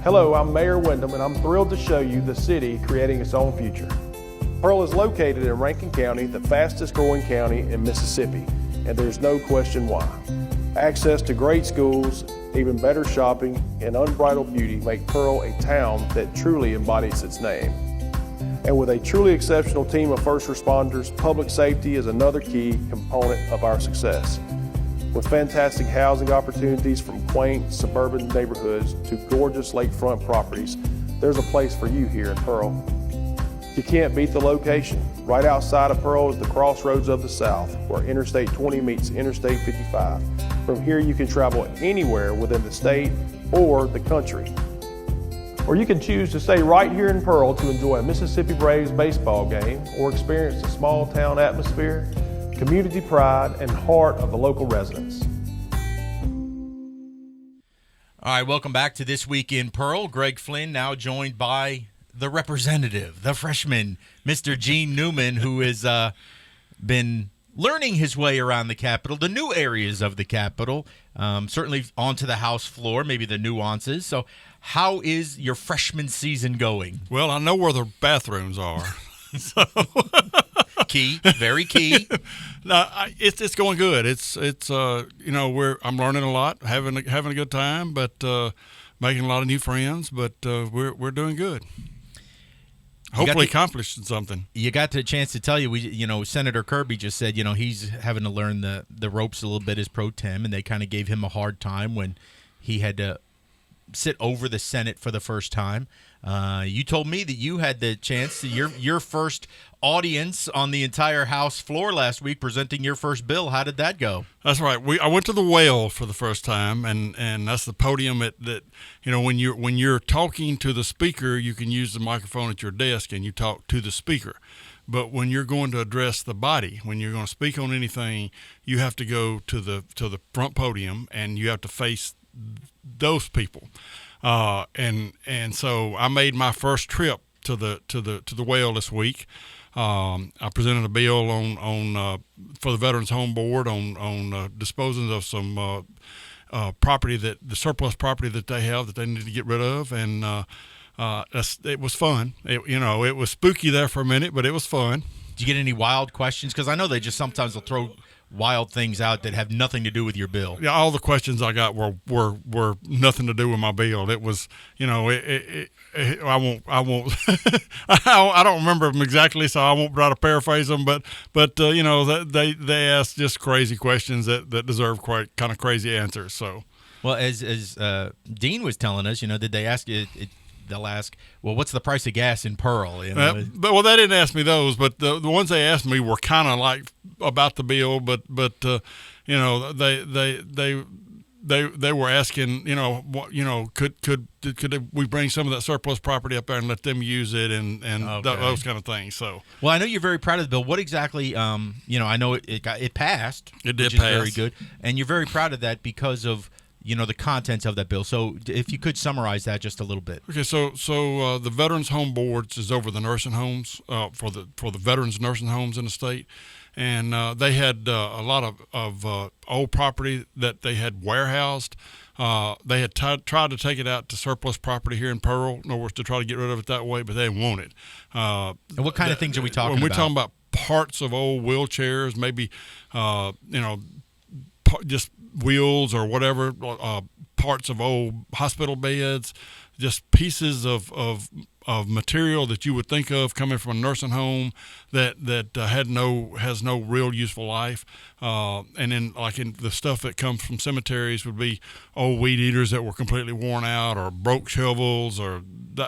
Hello, I'm Mayor Wyndham, and I'm thrilled to show you the city creating its own future. Pearl is located in Rankin County, the fastest growing county in Mississippi, and there's no question why. Access to great schools, even better shopping, and unbridled beauty make Pearl a town that truly embodies its name. And with a truly exceptional team of first responders, public safety is another key component of our success. With fantastic housing opportunities from quaint suburban neighborhoods to gorgeous lakefront properties, there's a place for you here in Pearl. You can't beat the location. Right outside of Pearl is the crossroads of the South, where Interstate 20 meets Interstate 55. From here, you can travel anywhere within the state or the country. Or you can choose to stay right here in Pearl to enjoy a Mississippi Braves baseball game or experience the small town atmosphere, community pride, and heart of the local residents. All right, welcome back to This Week in Pearl. Greg Flynn now joined by the representative, the freshman, Mr. Gene Newman, who has been learning his way around the Capitol, the new areas of the Capitol, certainly onto the House floor, maybe the nuances. So how is your freshman season going? Well, I know where the bathrooms are. So key, very key. No, it's going good. I'm learning a lot, having a good time, but making a lot of new friends. But we're doing good. hopefully accomplishing something. You got the chance to tell you, Senator Kirby just said, he's having to learn the ropes a little bit as pro tem, and they kind of gave him a hard time when he had to sit over the Senate for the first time. You told me that you had the chance to your first audience on the entire House floor last week presenting your first bill. How did that go? That's right. I went to the well for the first time, and that's the podium that when you're talking to the speaker, you can use the microphone at your desk and you talk to the speaker. But when you're going to address the body, when you're going to speak on anything, you have to go to the front podium and you have to face those people. And so I made my first trip to the well this week. I presented a bill on for the Veterans Home Board on disposing of some property, the surplus property that they have that they need to get rid of, and it was fun. It was spooky there for a minute, but it was fun. Did you get any wild questions? Because I know they just sometimes will throw wild things out that have nothing to do with your bill. Yeah, all the questions I got were nothing to do with my bill. It was, I won't, I don't remember them exactly, so I won't try to paraphrase them. But they asked just crazy questions that deserve quite kind of crazy answers. So, well, as Dean was telling us, did they ask you? They'll ask, well, what's the price of gas in Pearl? They didn't ask me those, but the ones they asked me were kind of like about the bill, but they were asking, could we bring some of that surplus property up there and let them use it and okay. Those kind of things. So, well, I know you're very proud of the bill. What exactly? I know it passed. It did which pass. Is very good, and you're very proud of that because of the contents of that bill. So if you could summarize that just a little bit. Okay, so the Veterans Home Boards is over the nursing homes for the veterans nursing homes in the state, and they had a lot of old property that they had warehoused. They had tried to take it out to surplus property here in Pearl, in other words, to try to get rid of it that way, but they didn't want it. And what kind of things are we talking when about? We're talking about parts of old wheelchairs, maybe just wheels or whatever, parts of old hospital beds, just pieces of material that you would think of coming from a nursing home that has no real useful life, and then like in the stuff that comes from cemeteries would be old weed eaters that were completely worn out, or broke shovels, or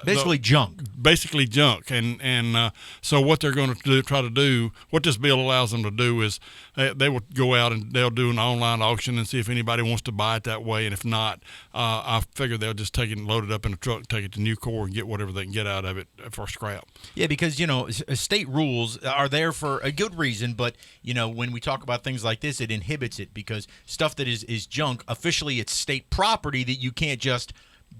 basically junk. Basically junk, and so what they're going to try to do, what this bill allows them to do is they would go out and they'll do an online auction and see if anybody wants to buy it that way, and if not, I figure they'll just take it and load it up in a truck, take it to Nucor, and get whatever they can get out of it for scrap. Yeah, because state rules are there for a good reason, but when we talk about things like this, it inhibits it because stuff that is junk, officially it's state property that you can't just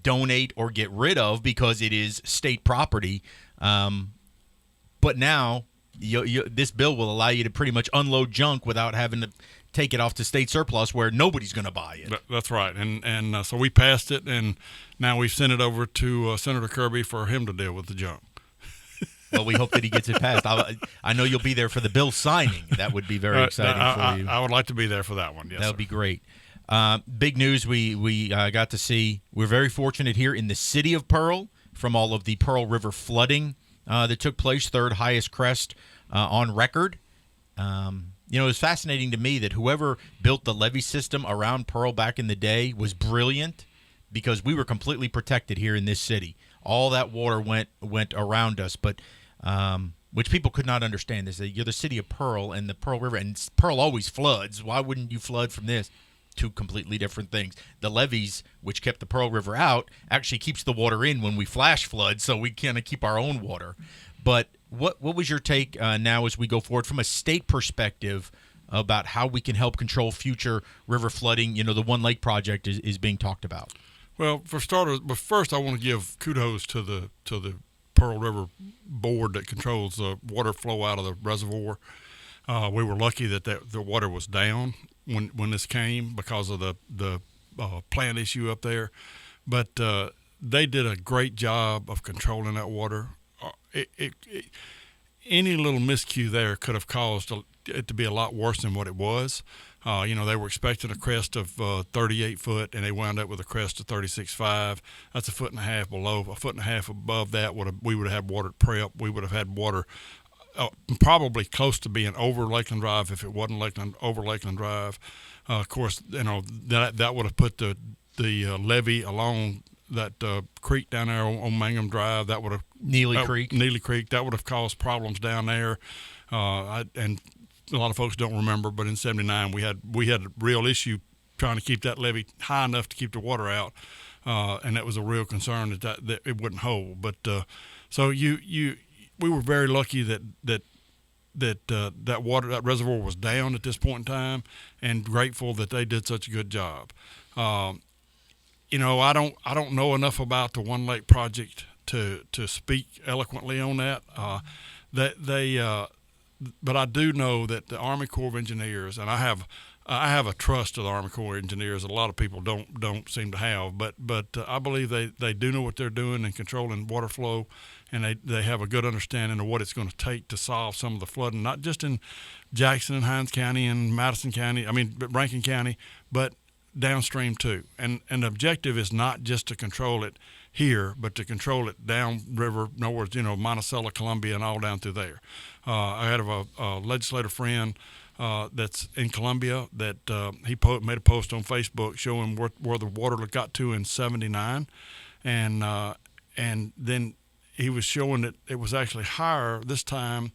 donate or get rid of because it is state property. But now this bill will allow you to pretty much unload junk without having to take it off to state surplus where nobody's going to buy it. That's right. And so we passed it, and now we've sent it over to Senator Kirby for him to deal with the junk. Well, we hope that he gets it passed. I know you'll be there for the bill signing. That would be very exciting for you. I would like to be there for that one. Yes, that would be great. Big news we got to see. We're very fortunate here in the city of Pearl from all of the Pearl River flooding that took place, third highest crest on record. It was fascinating to me that whoever built the levee system around Pearl back in the day was brilliant because we were completely protected here in this city. All that water went around us, but which people could not understand. They say, you're the city of Pearl and the Pearl River, and Pearl always floods. Why wouldn't you flood from this? Two completely different things. The levees, which kept the Pearl River out, actually keeps the water in when we flash flood, so we kind of keep our own water. But what was your take now as we go forward from a state perspective about how we can help control future river flooding? The One Lake project is being talked about. Well, for starters, but first I want to give kudos to the Pearl River Board that controls the water flow out of the reservoir. We were lucky that the water was down when this came because of the plant issue up there, but they did a great job of controlling that water. Any little miscue there could have caused it to be a lot worse than what it was. They were expecting a crest of 38 foot, and they wound up with a crest of 36.5. That's a foot and a half below. A foot and a half above that we would have had water at prep. We would have had water probably close to being over Lakeland Drive if it wasn't over Lakeland Drive. Of course, that would have put the levee along that creek down there on Mangum Drive. That would have Neely Creek. That would have caused problems down there. And a lot of folks don't remember, but in '79 we had a real issue trying to keep that levee high enough to keep the water out, and that was a real concern that it wouldn't hold. But so we were very lucky that reservoir was down at this point in time, and grateful that they did such a good job. I don't know enough about the One Lake project to speak eloquently on that. But I do know that the Army Corps of Engineers, and I have a trust of the Army Corps of Engineers that a lot of people don't seem to have, but I believe they do know what they're doing in controlling water flow, and they have a good understanding of what it's going to take to solve some of the flooding, not just in Jackson and Hinds County and Rankin County, but downstream too. And the objective is not just to control it here, but to control it downriver, north, Monticello, Columbia, and all down through there. I had a legislative friend that's in Columbia that he made a post on Facebook showing where the water got to in '79, and then he was showing that it was actually higher this time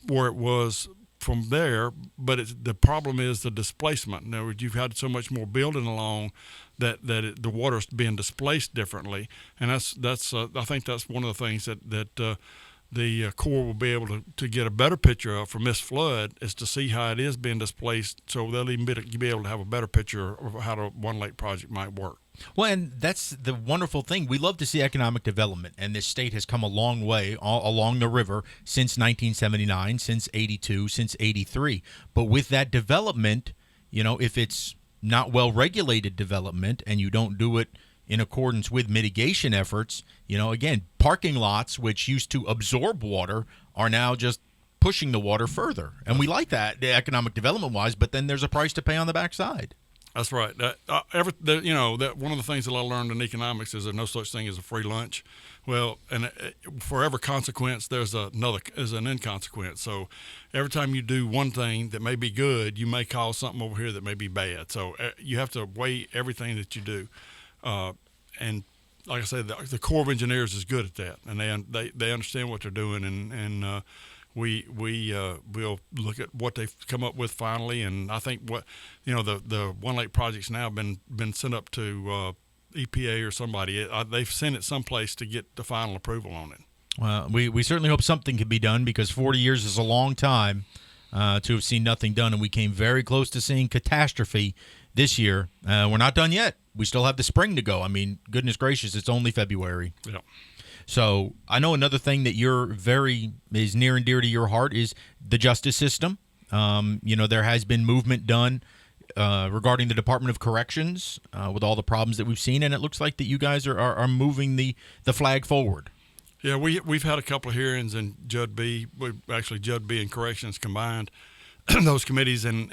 where it was from there, but the problem is the displacement. In other words, you've had so much more building along that the water's being displaced differently, and that's I think that's one of the things that the Corps will be able to get a better picture of from this flood, is to see how it is being displaced, so they'll even be able to have a better picture of how the One Lake project might work. Well, and that's the wonderful thing. We love to see economic development, and this state has come a long way all along the river since 1979, since 82, since 83. But with that development, if it's not well-regulated development and you don't do it in accordance with mitigation efforts, again, parking lots, which used to absorb water, are now just pushing the water further. And we like that, economic development-wise, but then there's a price to pay on the backside. That's right. That one of the things that I learned in economics is there's no such thing as a free lunch. Well, and for every consequence, there's an inconsequence. So every time you do one thing that may be good, you may cause something over here that may be bad. So you have to weigh everything that you do. And like I said, the Corps of Engineers is good at that, and they understand what they're doing, and we'll look at what they've come up with finally. And I think the One Lake project's now been sent up to EPA or somebody. They've sent it someplace to get the final approval on it. Well, we certainly hope something can be done, because 40 years is a long time to have seen nothing done, and we came very close to seeing catastrophe this year. We're not done yet. We still have the spring to go. I mean, goodness gracious, it's only February. Yeah. So I know another thing that is near and dear to your heart is the justice system. There has been movement done regarding the Department of Corrections with all the problems that we've seen, and it looks like that you guys are moving the flag forward. Yeah, we've had a couple of hearings in Judd B. Judd B and Corrections combined, those committees, and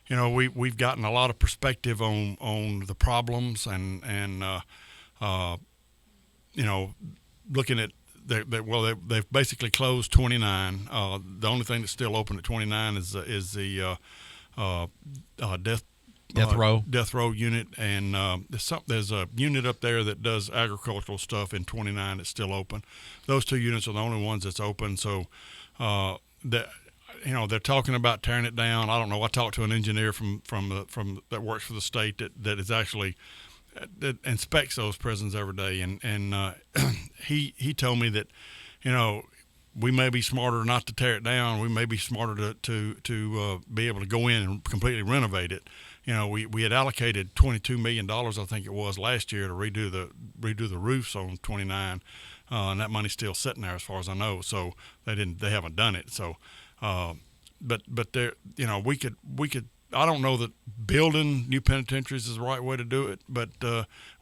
we've gotten a lot of perspective on the problems and looking at they've basically closed 29. The only thing that's still open at 29 is the death row unit, and there's a unit up there that does agricultural stuff in 29 that's still open. Those two units are the only ones that's open. So they're talking about tearing it down. I don't know. I talked to an engineer from that works for the state that is actually that inspects those prisons every day, and he told me that we may be smarter not to tear it down. We may be smarter to be able to go in and completely renovate it. We had allocated $22 million, I think it was, last year to redo the roofs on 29, and that money's still sitting there as far as I know. So they haven't done it. So, but there, we could. I don't know that building new penitentiaries is the right way to do it, but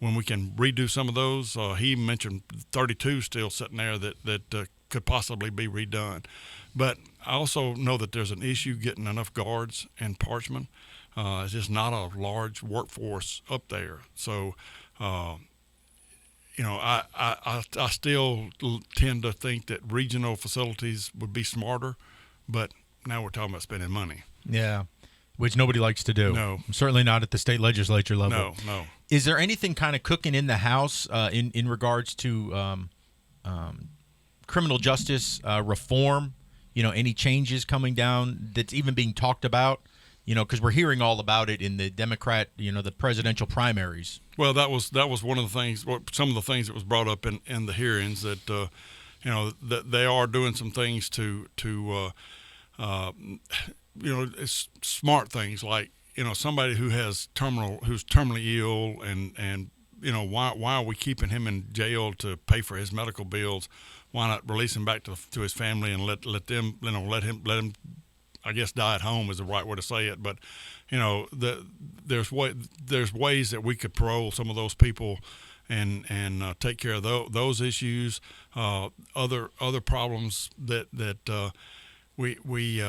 when we can redo some of those, he mentioned 32 still sitting there that could possibly be redone. But I also know that there's an issue getting enough guards in Parchman. It's just not a large workforce up there. So, I still tend to think that regional facilities would be smarter, but now we're talking about spending money. Yeah, which nobody likes to do. No. Certainly not at the state legislature level. No. Is there anything kind of cooking in the House in regards to criminal justice reform? Any changes coming down that's even being talked about? Because we're hearing all about it in the Democrat, the presidential primaries. Well, that was one of the things. Some of the things that was brought up in the hearings that that they are doing some things to it's smart things like somebody who's terminally ill and why are we keeping him in jail to pay for his medical bills? Why not release him back to his family and let him I guess die at home is the right way to say it, but there's ways that we could parole some of those people and take care of those issues. Other problems that we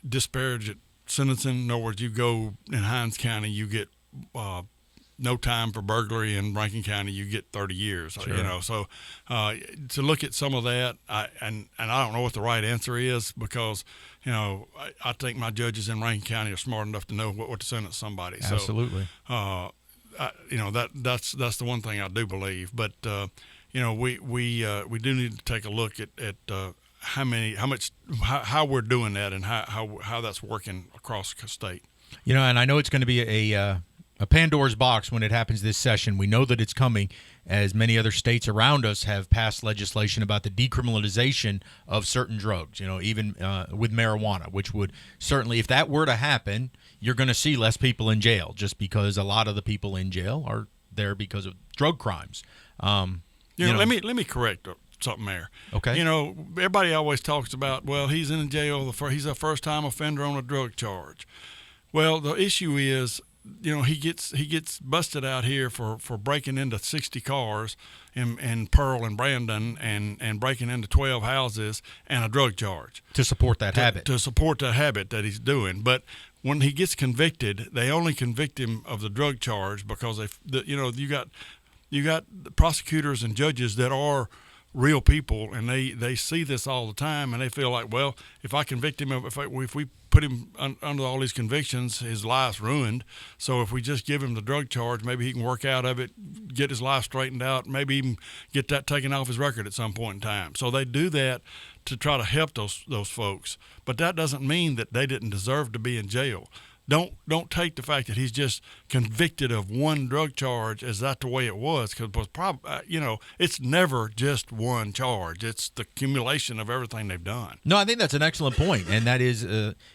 disparage at sentencing. In other words, you go in Hinds County, you get no time for burglary. In Rankin County, you get 30 years. Sure. So to look at some of that, and I don't know what the right answer is because I think my judges in Rankin County are smart enough to know what to sentence somebody. Absolutely. So, that's the one thing I do believe. But we do need to take a look at how we're doing that and how that's working across the state. And I know it's going to be a Pandora's box when it happens this session. We know that it's coming, as many other states around us have passed legislation about the decriminalization of certain drugs, even with marijuana, which would certainly, if that were to happen, you're going to see less people in jail just because a lot of the people in jail are there because of drug crimes. Let me correct something there. Okay. Everybody always talks about, well, he's in jail, he's a first-time offender on a drug charge. Well, the issue is, he gets busted out here for breaking into 60 cars in Pearl and Brandon and breaking into 12 houses and a drug charge. To support that habit. To support the habit that he's doing. But when he gets convicted, they only convict him of the drug charge because you got prosecutors and judges that are real people, and they see this all the time, and they feel like, well, if I convict him, if we put him under all these convictions, his life's ruined. So if we just give him the drug charge, maybe he can work out of it, get his life straightened out, maybe even get that taken off his record at some point in time. So they do that to try to help those folks, but that doesn't mean that they didn't deserve to be in jail. Don't take the fact that he's just convicted of one drug charge as that the way it was, because it's never just one charge. It's the accumulation of everything they've done. No, I think that's an excellent point, and that is,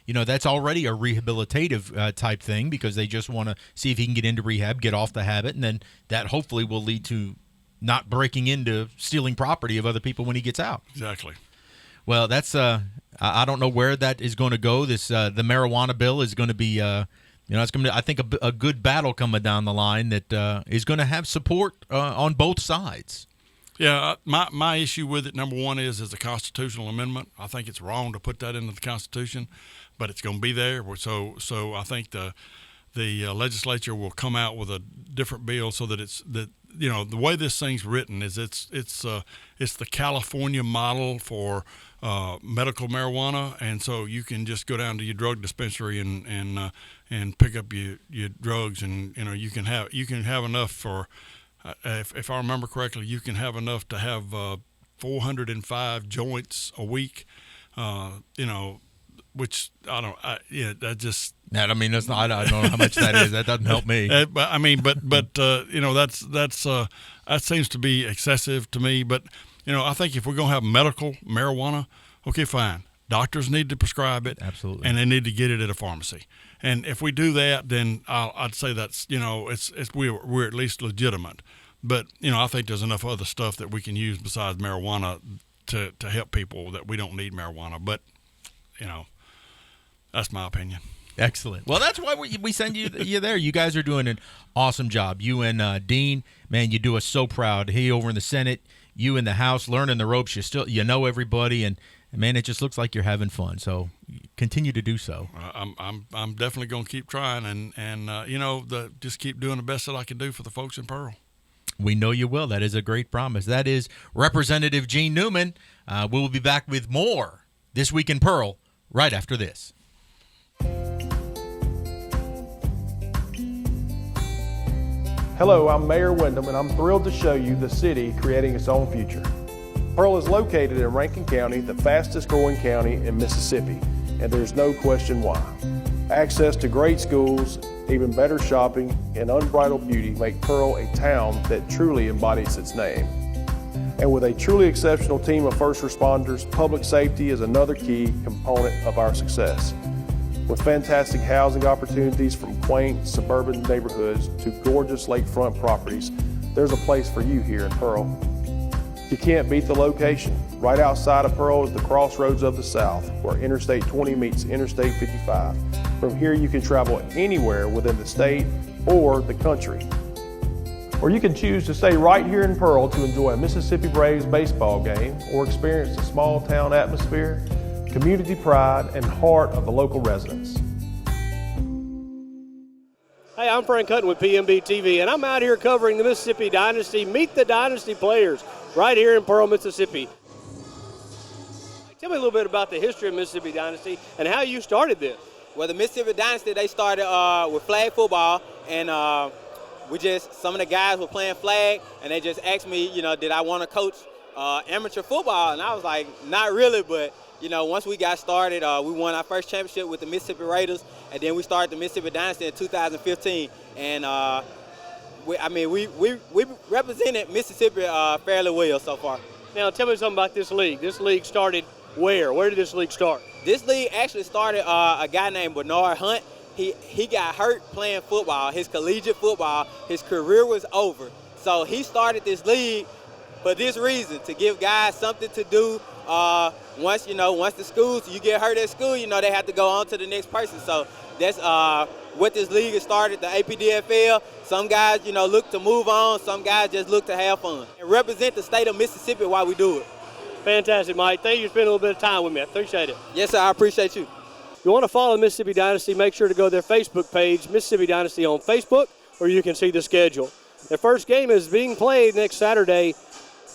that's already a rehabilitative type thing because they just want to see if he can get into rehab, get off the habit, and then that hopefully will lead to not breaking into stealing property of other people when he gets out. Exactly. Well, that's I don't know where that is going to go. This the marijuana bill is going to be it's going to be, I think, a good battle coming down the line that is going to have support on both sides. Yeah, my issue with it, number one, is a constitutional amendment. I think it's wrong to put that into the Constitution, but it's going to be there. So I think the legislature will come out with a different bill so that the way this thing's written is it's the California model for medical marijuana, and so you can just go down to your drug dispensary and pick up your drugs, and you can have enough for if I remember correctly, you can have enough to have 405 joints a week. Which I don't. That just. I mean, that's not. I don't know how much that is. That doesn't help me. But I mean, but that seems to be excessive to me. But I think if we're gonna have medical marijuana, okay, fine. Doctors need to prescribe it, absolutely, and they need to get it at a pharmacy. And if we do that, then I'd say that's we're at least legitimate. But I think there's enough other stuff that we can use besides marijuana to help people that we don't need marijuana. But that's my opinion. Excellent. Well, that's why we send you there. You guys are doing an awesome job. You and Dean, man, you do us so proud. He over in the Senate you in the house learning the ropes. You know everybody, and man, it just looks like you're having fun. So continue to do so. I'm definitely going to keep trying, and just keep doing the best that I can do for the folks in Pearl. We know you will. That is a great promise. That is Representative Gene Newman. We will be back with more This Week in Pearl right after this. Hello, I'm Mayor Wyndham, and I'm thrilled to show you the city creating its own future. Pearl is located in Rankin County, the fastest growing county in Mississippi, and there's no question why. Access to great schools, even better shopping, and unbridled beauty make Pearl a town that truly embodies its name. And with a truly exceptional team of first responders, public safety is another key component of our success. With fantastic housing opportunities from quaint suburban neighborhoods to gorgeous lakefront properties, there's a place for you here in Pearl. You can't beat the location. Right outside of Pearl is the crossroads of the South, where Interstate 20 meets Interstate 55. From here you can travel anywhere within the state or the country. Or you can choose to stay right here in Pearl to enjoy a Mississippi Braves baseball game or experience the small town atmosphere, community pride, and heart of the local residents. Hey, I'm Frank Hutton with PMB TV, and I'm out here covering the Mississippi Dynasty. Meet the Dynasty players right here in Pearl, Mississippi. Tell me a little bit about the history of Mississippi Dynasty and how you started this. Well, the Mississippi Dynasty, they started with flag football, and some of the guys were playing flag, and they just asked me, did I want to coach amateur football? And I was like, not really, but once we got started, we won our first championship with the Mississippi Raiders, and then we started the Mississippi Dynasty in 2015. And we represented Mississippi fairly well so far. Now, tell me something about this league. This league started where? Where did this league start? This league actually started a guy named Bernard Hunt. He got hurt playing football, his collegiate football. His career was over. So he started this league for this reason, to give guys something to do. Once the schools, you get hurt at school, they have to go on to the next person. So that's what this league has started, the APDFL. Some guys, look to move on. Some guys just look to have fun and represent the state of Mississippi while we do it. Fantastic, Mike. Thank you for spending a little bit of time with me. I appreciate it. Yes, sir. I appreciate you. If you want to follow the Mississippi Dynasty, make sure to go to their Facebook page, Mississippi Dynasty on Facebook, where you can see the schedule. Their first game is being played next Saturday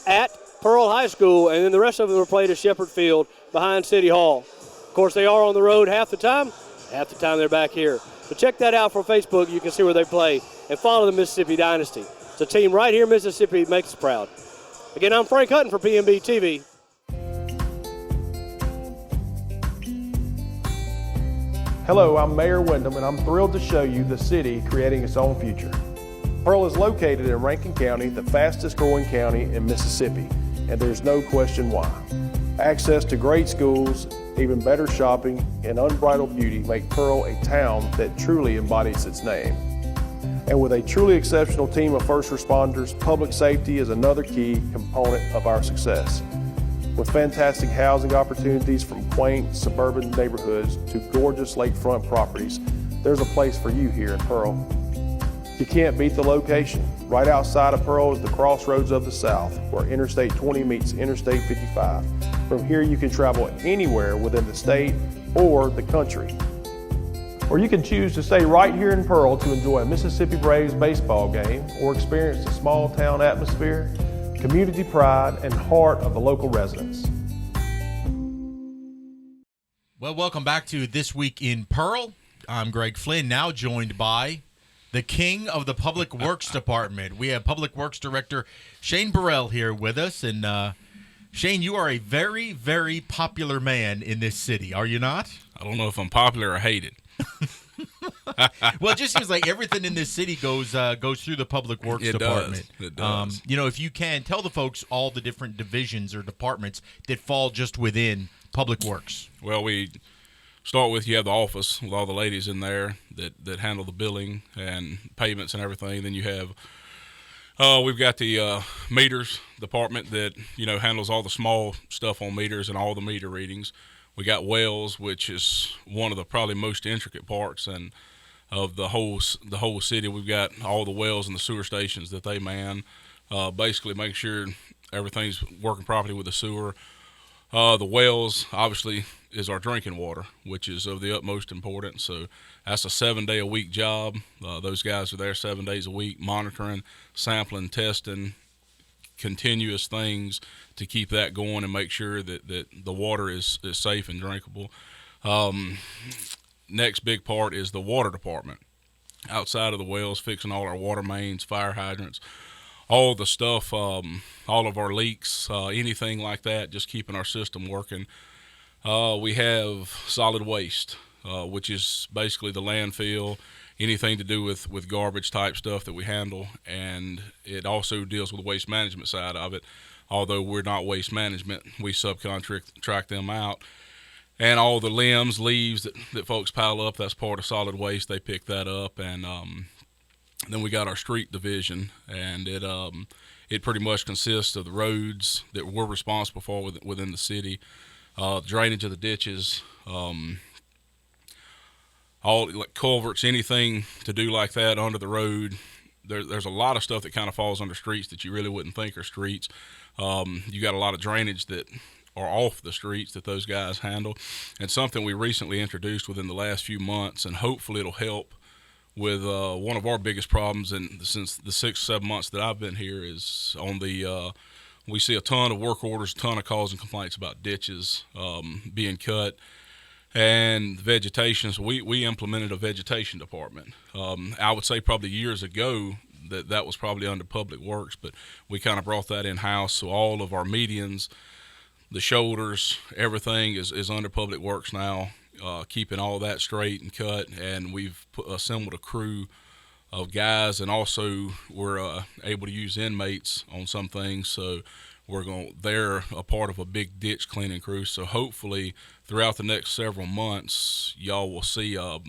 at Pearl High School, and then the rest of them are played at Shepherd Field behind City Hall. Of course, they are on the road half the time they're back here. So check that out from Facebook. You can see where they play, and follow the Mississippi Dynasty. It's a team right here in Mississippi that makes us proud. Again, I'm Frank Hutton for PMB TV. Hello, I'm Mayor Wyndham, and I'm thrilled to show you the city creating its own future. Pearl is located in Rankin County, the fastest growing county in Mississippi, and there's no question why. Access to great schools, even better shopping, and unbridled beauty make Pearl a town that truly embodies its name. And with a truly exceptional team of first responders, public safety is another key component of our success. With fantastic housing opportunities from quaint suburban neighborhoods to gorgeous lakefront properties, there's a place for you here in Pearl. You can't beat the location. Right outside of Pearl is the crossroads of the South, where Interstate 20 meets Interstate 55. From here you can travel anywhere within the state or the country. Or you can choose to stay right here in Pearl to enjoy a Mississippi Braves baseball game or experience the small town atmosphere, community pride, and heart of the local residents. Well, welcome back to This Week in Pearl. I'm Greg Flynn, now joined by the king of the Public Works Department. We have Public Works Director Shane Burrell here with us. And Shane, you are a very, very popular man in this city, are you not? I don't know if I'm popular or hated. Well, it just seems like everything in this city goes through the Public Works Department. It does. If you can, tell the folks all the different divisions or departments that fall just within Public Works. Well, we start with, you have the office with all the ladies in there that handle the billing and payments and everything. Then you have, we've got the meters department that, handles all the small stuff on meters and all the meter readings. We got wells, which is one of the probably most intricate parts and of the whole city. We've got all the wells and the sewer stations that they man. Basically, make sure everything's working properly with the sewer. The wells, obviously, is our drinking water, which is of the utmost importance. So that's a 7-day-a-week job. Those guys are there 7 days a week, monitoring, sampling, testing, continuous things to keep that going and make sure that the water is safe and drinkable. Next big part is the water department. Outside of the wells, fixing all our water mains, fire hydrants, all the stuff, all of our leaks, anything like that, just keeping our system working. We have solid waste, which is basically the landfill, anything to do with garbage type stuff that we handle, and it also deals with the waste management side of it. Although we're not waste management, we subcontract them out. And all the limbs, leaves that folks pile up, that's part of solid waste. They pick that up. And then we got our street division, and it pretty much consists of the roads that we're responsible for within the city, drainage of the ditches, all like culverts, anything to do like that under the road. There's a lot of stuff that kind of falls under streets that you really wouldn't think are streets. You got a lot of drainage that are off the streets that those guys handle, and something we recently introduced within the last few months, and hopefully it'll help with one of our biggest problems since the 6-7 months that I've been here is on the we see a ton of work orders, a ton of calls and complaints about ditches being cut and vegetation. So we implemented a vegetation department. I would say probably years ago that was probably under Public Works, but we kind of brought that in-house. So all of our medians, the shoulders, everything is under Public Works now, keeping all that straight and cut. And we've assembled a crew of guys, and also we're able to use inmates on some things. So they're a part of a big ditch cleaning crew. So hopefully throughout the next several months, y'all will see a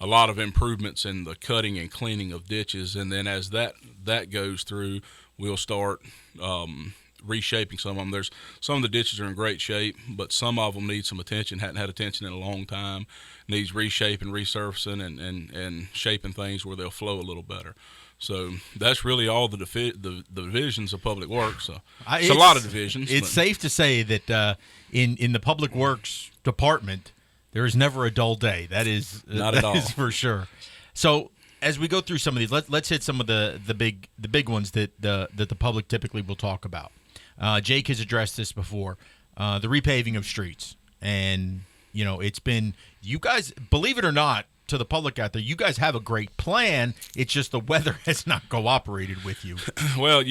lot of improvements in the cutting and cleaning of ditches. And then as that goes through, we'll start reshaping some of them. There's some of the ditches are in great shape, but some of them need some attention, hadn't had attention in a long time, needs reshaping, resurfacing, and shaping things where they'll flow a little better. So that's really all the divisions of Public Works. So it's a lot of divisions. It's safe to say that in the Public Works department, there is never a dull day. That is not at all. Is for sure. So as we go through some of these, let's hit some of the big ones that the public typically will talk about. Jake has addressed this before, the repaving of streets. And, it's been, you guys, believe it or not, to the public out there, you guys have a great plan. It's just the weather has not cooperated with you. Well,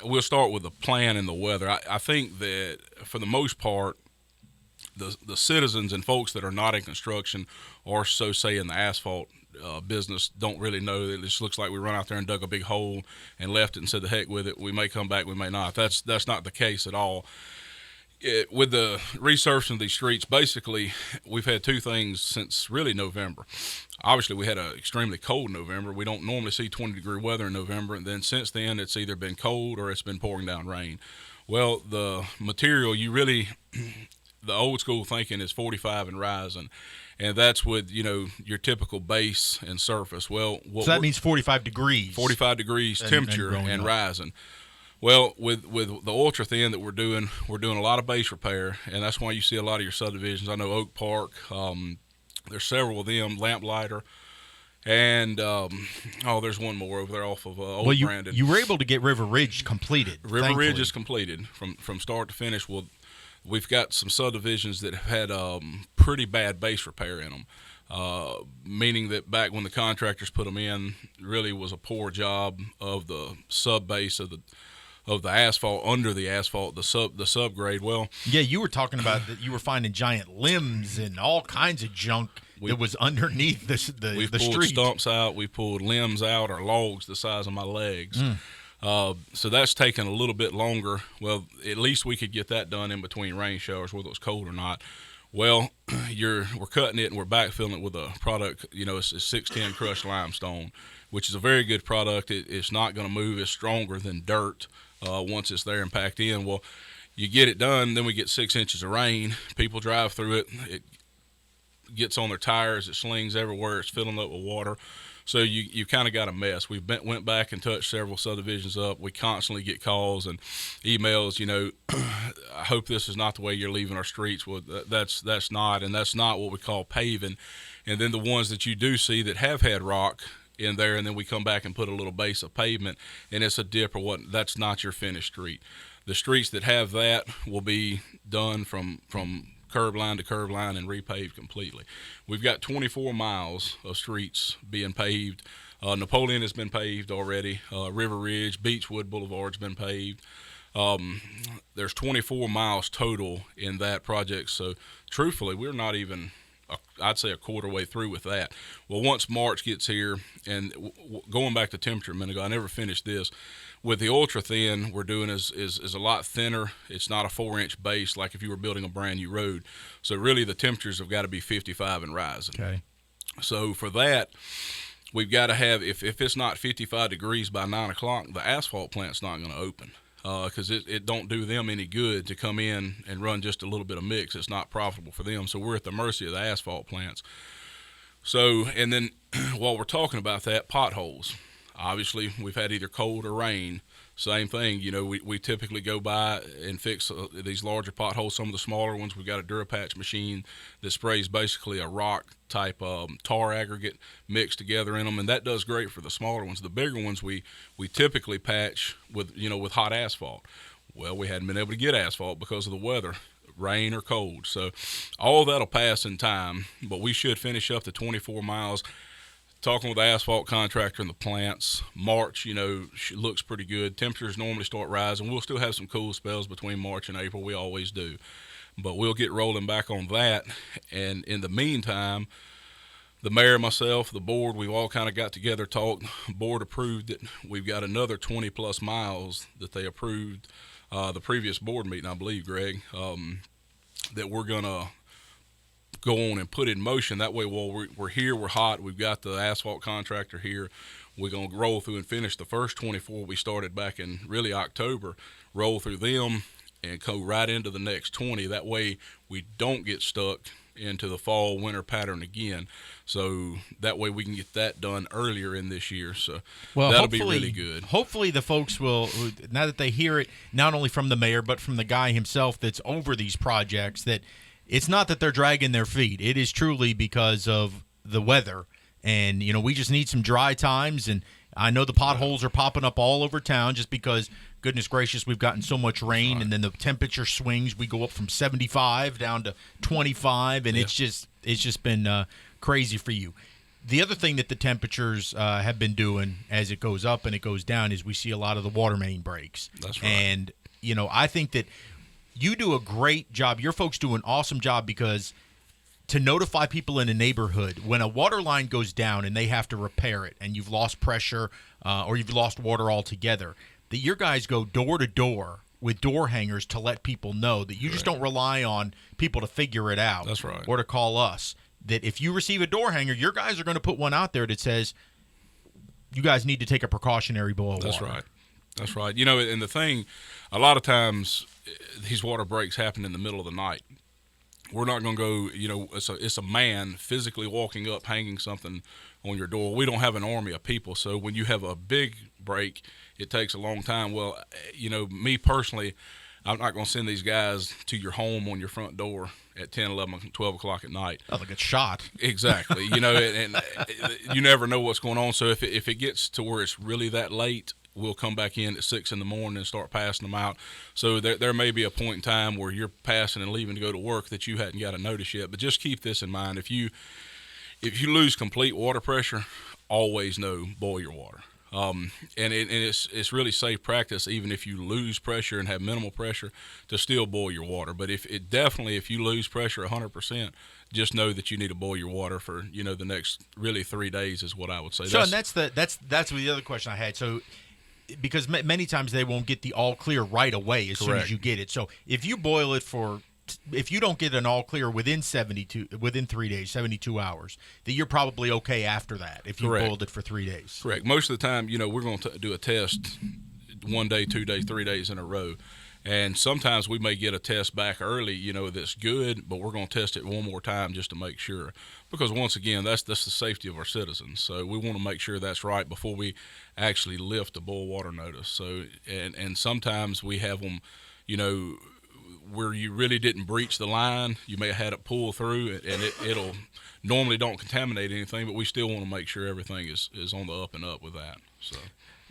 we'll start with the plan and the weather. I think that for the most part, the citizens and folks that are not in construction or so say in the asphalt business don't really know. It just looks like we run out there and dug a big hole and left it and said the heck with it. We may come back, we may not. That's not the case at all. With the resurfacing of these streets, basically we've had two things since really November. Obviously we had an extremely cold November. We don't normally see 20-degree weather in November, and then since then it's either been cold or it's been pouring down rain. Well, the material the old school thinking is 45 and rising, and that's with your typical base and surface. Well, so that means 45 degrees. 45 degrees temperature and rising. Well, with the ultra thin that we're doing a lot of base repair, and that's why you see a lot of your subdivisions. I know Oak Park, there's several of them, Lamplighter, and there's one more over there off of Old Brandon. You were able to get River Ridge completed. River Ridge is completed from start to finish. Well, we've got some subdivisions that have had pretty bad base repair in them, meaning that back when the contractors put them in, really was a poor job of the sub base of the asphalt, under the asphalt, the subgrade. Well, yeah, you were talking about that you were finding giant limbs and all kinds of junk that was underneath the we've pulled street. Stumps out, we pulled limbs out, or logs the size of my legs. So that's taken a little bit longer. Well, at least we could get that done in between rain showers, whether it was cold or not. Well, we're cutting it and we're backfilling it with a product. It's a 610 crushed limestone, which is a very good product. It's not going to move. It's stronger than dirt once it's there and packed in. Well, you get it done, then we get 6 inches of rain. People drive through it. It gets on their tires. It slings everywhere. It's filling up with water. So you kind of got a mess. We've went back and touched several subdivisions up. We constantly get calls and emails. I hope this is not the way you're leaving our streets. Well, that's not, and that's not what we call paving. And then the ones that you do see that have had rock in there, and then we come back and put a little base of pavement, and it's a dip or what. That's not your finished street. The streets that have that will be done from curb line to curb line and repaved completely. We've got 24 miles of streets being paved. Napoleon has been paved already. River Ridge, Beechwood Boulevard's been paved. There's 24 miles total in that project. So truthfully, we're not even, I'd say, a quarter way through with that. Well, once March gets here, and going back to temperature a minute ago, I never finished this. With the ultra thin, we're doing is a lot thinner. It's not a 4-inch base like if you were building a brand new road. So really, the temperatures have got to be 55 and rising. Okay. So for that, we've got to have, if it's not 55 degrees by 9 o'clock, the asphalt plant's not going to open. Because it don't do them any good to come in and run just a little bit of mix. It's not profitable for them. So we're at the mercy of the asphalt plants. So, and then while we're talking about that, potholes. Obviously, we've had either cold or rain. Same thing. We typically go by and fix these larger potholes. Some of the smaller ones, we've got a Durapatch machine that sprays basically a rock type tar aggregate mixed together in them, and that does great for the smaller ones. The bigger ones we typically patch with hot asphalt. Well, we hadn't been able to get asphalt because of the weather, rain or cold. So all that'll pass in time, but we should finish up the 24 miles. Talking with the asphalt contractor and the plants, March, looks pretty good. Temperatures normally start rising. We'll still have some cool spells between March and April. We always do. But we'll get rolling back on that. And in the meantime, the mayor, myself, the board, we've all kind of got together, talked. Board approved that we've got another 20-plus miles that they approved the previous board meeting, I believe, Greg, that we're going to go on and put in motion. That way, while we're here, we're hot, we've got the asphalt contractor here, we're going to roll through and finish the first 24 we started back in really October, roll through them and go right into the next 20. That way we don't get stuck into the fall winter pattern again. So that way we can get that done earlier in this year. So that'll be really good. Hopefully the folks will, now that they hear it, not only from the mayor, but from the guy himself that's over these projects, that it's not that they're dragging their feet. It is truly because of the weather. And, we just need some dry times. And I know the potholes are popping up all over town just because, goodness gracious, we've gotten so much rain. Right. And then the temperature swings. We go up from 75 down to 25. And it's just been crazy for you. The other thing that the temperatures have been doing as it goes up and it goes down is we see a lot of the water main breaks. That's right. And, I think that you do a great job. Your folks do an awesome job because to notify people in a neighborhood when a water line goes down and they have to repair it and you've lost pressure or you've lost water altogether, that your guys go door to door with door hangers to let people know that you just don't rely on people to figure it out. That's right. Or to call us. That if you receive a door hanger, your guys are going to put one out there that says you guys need to take a precautionary boil of water. That's right. That's right. And the thing, a lot of times these water breaks happen in the middle of the night. We're not going to go, it's a man physically walking up, hanging something on your door. We don't have an army of people. So when you have a big break, it takes a long time. Well, me personally, I'm not going to send these guys to your home on your front door at 10, 11, 12 o'clock at night. Oh, they get shot. Exactly. And you never know what's going on. So if it gets to where it's really that late, we'll come back in at 6 in the morning and start passing them out. So there may be a point in time where you're passing and leaving to go to work that you hadn't got a notice yet. But just keep this in mind. If you lose complete water pressure, always know boil your water. And it's really safe practice, even if you lose pressure and have minimal pressure, to still boil your water. But if you lose pressure 100%, just know that you need to boil your water for the next really 3 days is what I would say. So and that's the other question I had. So because many times they won't get the all clear right away as soon as you get it. So if you boil it if you don't get an all clear within 3 days, 72 hours, that you're probably okay after that if you boiled it for 3 days. Correct. Most of the time, we're going to do a test 1 day, 2 days, 3 days in a row. And sometimes we may get a test back early, that's good, but we're going to test it one more time just to make sure. Because once again, that's the safety of our citizens. So we want to make sure that's right before we actually lift a boil water notice. So and sometimes we have them, where you really didn't breach the line, you may have had it pull through, and it'll normally don't contaminate anything, but we still want to make sure everything is on the up and up with that. So.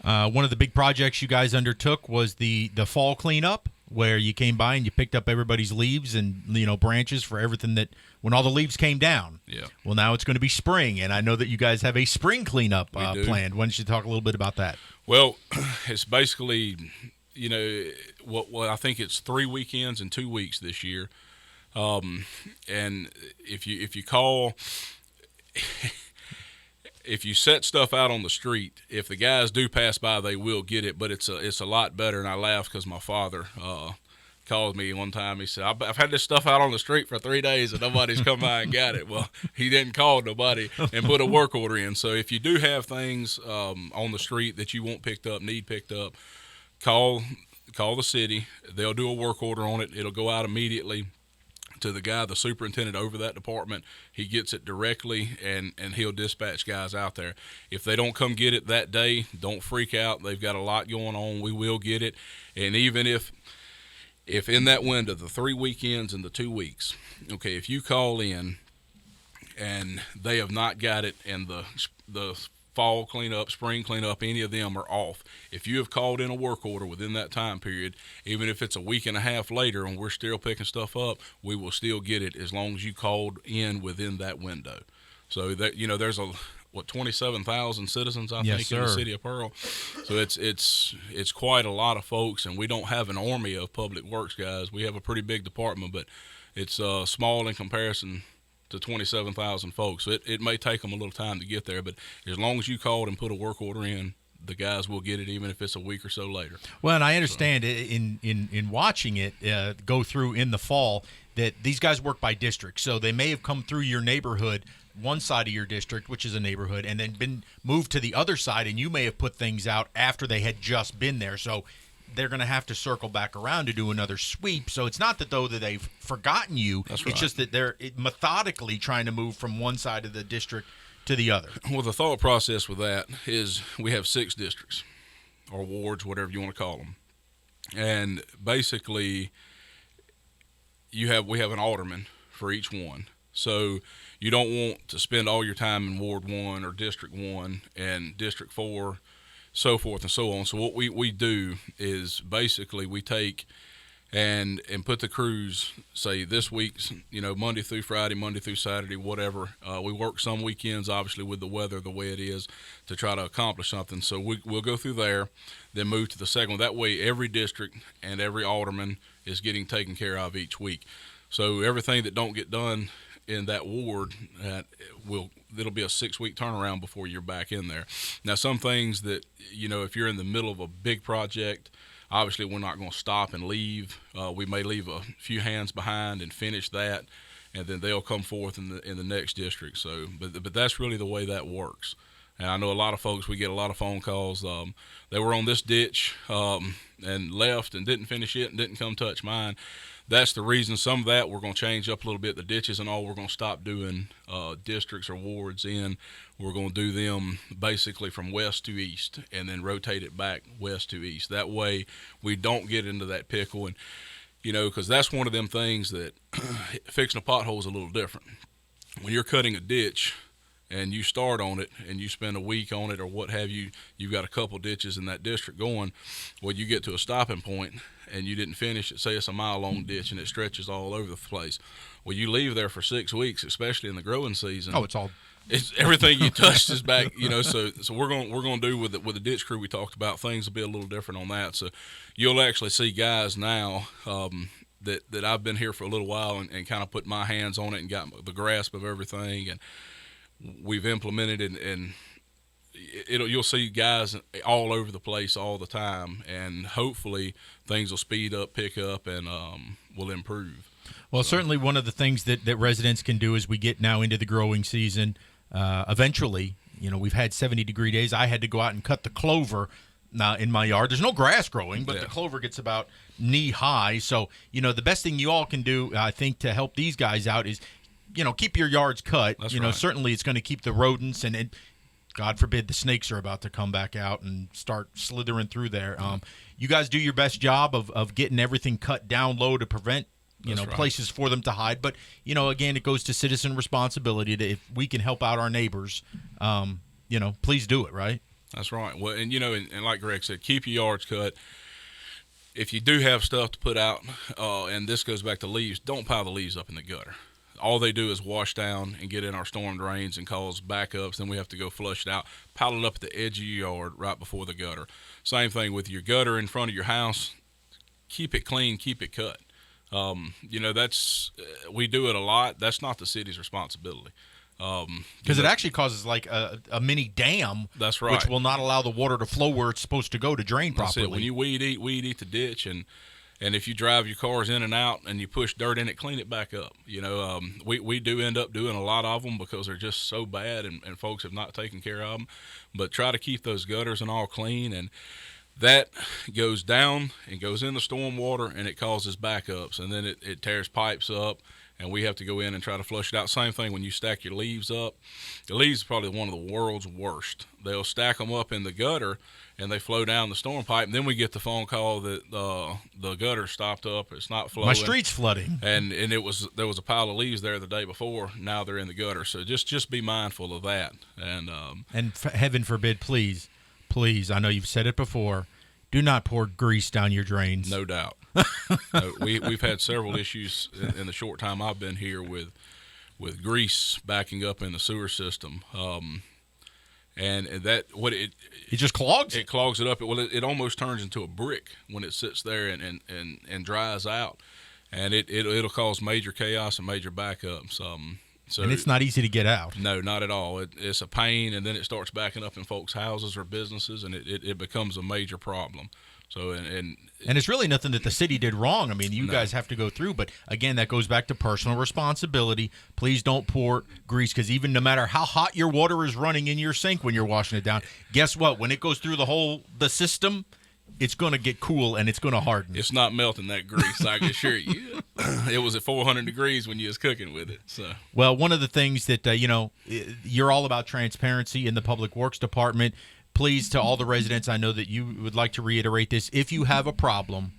One of the big projects you guys undertook was the fall cleanup, where you came by and you picked up everybody's leaves and branches for everything that when all the leaves came down. Yeah. Well, now it's going to be spring, and I know that you guys have a spring cleanup planned. Why don't you talk a little bit about that? Well, it's basically, what I think it's 3 weekends and 2 weeks this year, and if you call. If you set stuff out on the street, if the guys do pass by, they will get it. But it's a lot better. And I laugh because my father called me one time. He said, "I've had this stuff out on the street for 3 days and nobody's come by and got it." Well, he didn't call nobody and put a work order in. So if you do have things on the street that you want picked up, need picked up, call the city. They'll do a work order on it. It'll go out immediately to the superintendent over that department. He gets it directly, and he'll dispatch guys out there. If they don't come get it that day, don't freak out. They've got a lot going on. We will get it. And even if in that window, the 3 weekends and the 2 weeks, okay, if you call in and they have not got it and the fall cleanup, spring cleanup, any of them are off. If you have called in a work order within that time period, even if it's a week and a half later and we're still picking stuff up, we will still get it as long as you called in within that window. So that there's 27,000 citizens I think in the city of Pearl. So it's quite a lot of folks, and we don't have an army of public works guys. We have a pretty big department, but it's small in comparison to 27,000 folks. So it may take them a little time to get there, but as long as you called and put a work order in, the guys will get it even if it's a week or so later. Well, and I understand in watching it go through in the fall that these guys work by district. So they may have come through your neighborhood, one side of your district, which is a neighborhood, and then been moved to the other side, and you may have put things out after they had just been there. So they're going to have to circle back around to do another sweep. So it's not that they've forgotten you. That's it's right. just that they're methodically trying to move from one side of the district to the other. Well, the thought process with that is we have 6 districts or wards, whatever you want to call them. And basically we have an alderman for each one. So you don't want to spend all your time in Ward 1 or District 1 and District 4, so forth and so on. So what we do is basically we take and put the crews, say this week's, Monday through Friday, Monday through Saturday, whatever. We work some weekends, obviously, with the weather the way it is to try to accomplish something. So we'll go through there, then move to the second one. That way every district and every alderman is getting taken care of each week. So everything that don't get done in that ward, it'll be a 6-week turnaround before you're back in there. Now, some things that, if you're in the middle of a big project, obviously we're not going to stop and leave. We may leave a few hands behind and finish that, and then they'll come forth in the next district. So, but that's really the way that works. And I know a lot of folks, we get a lot of phone calls. They were on this ditch and left and didn't finish it and didn't come touch mine. That's the reason. Some of that we're going to change up a little bit. The ditches and all, we're going to stop doing districts or wards in. We're going to do them basically from west to east and then rotate it back west to east. That way we don't get into that pickle. And, because that's one of them things that fixing a pothole is a little different. When you're cutting a ditch and you start on it and you spend a week on it or what have you, you've got a couple ditches in that district going. Well, you get to a stopping point and you didn't finish it. Say it's a mile-long ditch and it stretches all over the place. Well, you leave there for 6 weeks, especially in the growing season. Oh, it's everything you touched is back. So we're going to do with the ditch crew we talked about. Things will be a little different on that. So you'll actually see guys now that I've been here for a little while and kind of put my hands on it and got the grasp of everything, and we've implemented it, and you'll see guys all over the place all the time, and hopefully things will speed up, pick up, and will improve. Well, certainly one of the things that residents can do as we get now into the growing season, eventually, we've had 70-degree days. I had to go out and cut the clover in my yard. There's no grass growing, but the clover gets about knee high. So, the best thing you all can do, I think, to help these guys out is, keep your yards cut. That's right. right. Certainly it's going to keep the rodents and God forbid the snakes are about to come back out and start slithering through there. You guys do your best job of getting everything cut down low to prevent Right. places for them to hide. But, again, it goes to citizen responsibility to, if we can help out our neighbors, please do it, right? That's right. Well, and and like Greg said, keep your yards cut. If you do have stuff to put out, and this goes back to leaves, don't pile the leaves up in the gutter. All they do is wash down and get in our storm drains and cause backups. Then we have to go flush it out. Pile it up at the edge of your yard right before the gutter. Same thing with your gutter in front of your house. Keep it clean. Keep it cut. That's we do it a lot. That's not the city's responsibility. Because it actually causes like a mini dam. That's right. Which will not allow the water to flow where it's supposed to go to drain That's properly. it. When you weed eat the ditch, and if you drive your cars in and out and you push dirt in it, clean it back up. We do end up doing a lot of them because they're just so bad, and folks have not taken care of them. But try to keep those gutters and all clean, and that goes down and goes in the storm water, and it causes backups, and then it tears pipes up, and we have to go in and try to flush it out. Same thing when you stack your leaves up. The leaves are probably one of the world's worst. They'll stack them up in the gutter, and they flow down the storm pipe, and then we get the phone call that the gutter stopped up, it's not flowing. My street's flooding. And there was a pile of leaves there the day before. Now they're in the gutter. So just be mindful of that. And heaven forbid, please, I know you've said it before, do not pour grease down your drains. No doubt. No, we've had several issues in the short time I've been here with grease backing up in the sewer system. And that it just clogs it clogs it up. It almost turns into a brick when it sits there and dries out, and it'll cause major chaos and major backups. So and it's not easy to get out. No, not at all. It's a pain, and then it starts backing up in folks' houses or businesses, and it becomes a major problem. So and it's really nothing that the city did wrong. I mean, you guys have to go through, but again, that goes back to personal responsibility. Please don't pour grease, because even no matter how hot your water is running in your sink when you're washing it down, guess what? When it goes through the system, it's going to get cool and it's going to harden. It's not melting that grease, I can assure you. It was at 400 degrees when you was cooking with it. So, well, one of the things that you're all about transparency in the Public Works Department. Please, to all the residents, I know that you would like to reiterate this. If you have a problem,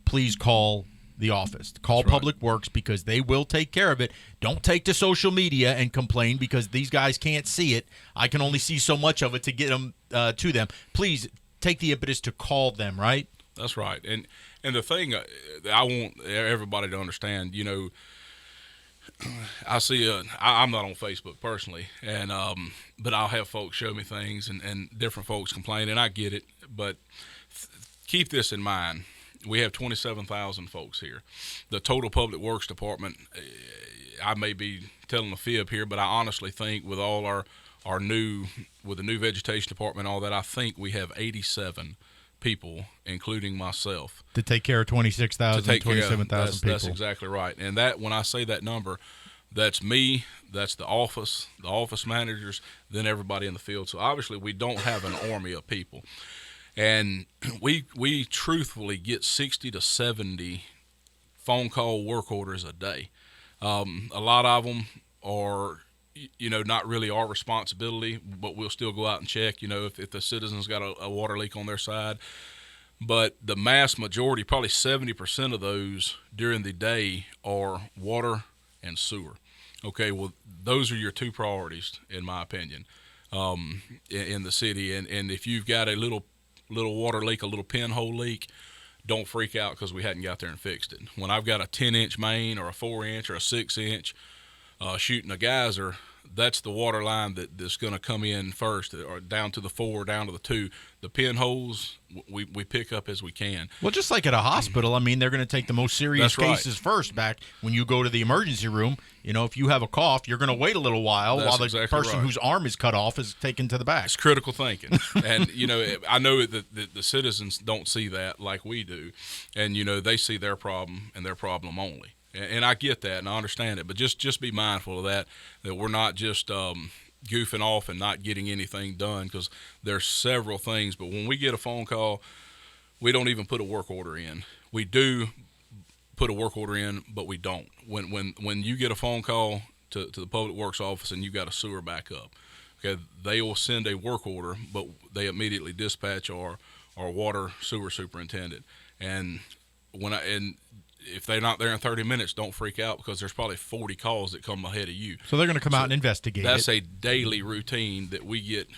please call the office. Call Public Works, because they will take care of it. Don't take to social media and complain, because these guys can't see it. I can only see so much of it to get them to them. Please take the impetus to call them, right? That's right. And the thing I want everybody to understand, I see I'm not on Facebook personally, and but I'll have folks show me things and different folks complain, and I get it, but keep this in mind. We have 27,000 folks here. The total Public Works Department, I may be telling a fib here, but I honestly think with all our new, with the new vegetation department and all that, I think we have 87 people, including myself, to take care of 26,000, 27,000 people. That's exactly right. And that, when I say that number, that's me, that's the office managers, then everybody in the field. So obviously we don't have an army of people. And we truthfully get 60 to 70 phone call work orders a day. A lot of them are, not really our responsibility, but we'll still go out and check, if the citizen's got a water leak on their side. But the mass majority, probably 70% of those during the day, are water and sewer. Okay, well, those are your two priorities, in my opinion, in the city. And if you've got a little water leak, a little pinhole leak, don't freak out because we hadn't got there and fixed it. When I've got a 10-inch main or a 4-inch or a 6-inch shooting a geyser, that's the water line that's going to come in first, or down to the 4, down to the 2. The pinholes we pick up as we can. Well, just like at a hospital, I mean, they're going to take the most serious cases first back when you go to the emergency room. If you have a cough, you're going to wait a little while while the person whose arm is cut off is taken to the back. It's critical thinking. And, I know that the citizens don't see that like we do. And, they see their problem and their problem only. And I get that, and I understand it, but just be mindful of that we're not just goofing off and not getting anything done, because there's several things. But when we get a phone call, we don't even put a work order in. we do put a work order in, but we don't. When you get a phone call to the Public Works office and you got a sewer backup, okay, they will send a work order, but they immediately dispatch our water sewer superintendent. And if they're not there in 30 minutes, don't freak out, because there's probably 40 calls that come ahead of you. So they're going to come out and investigate. That's a daily routine that we get.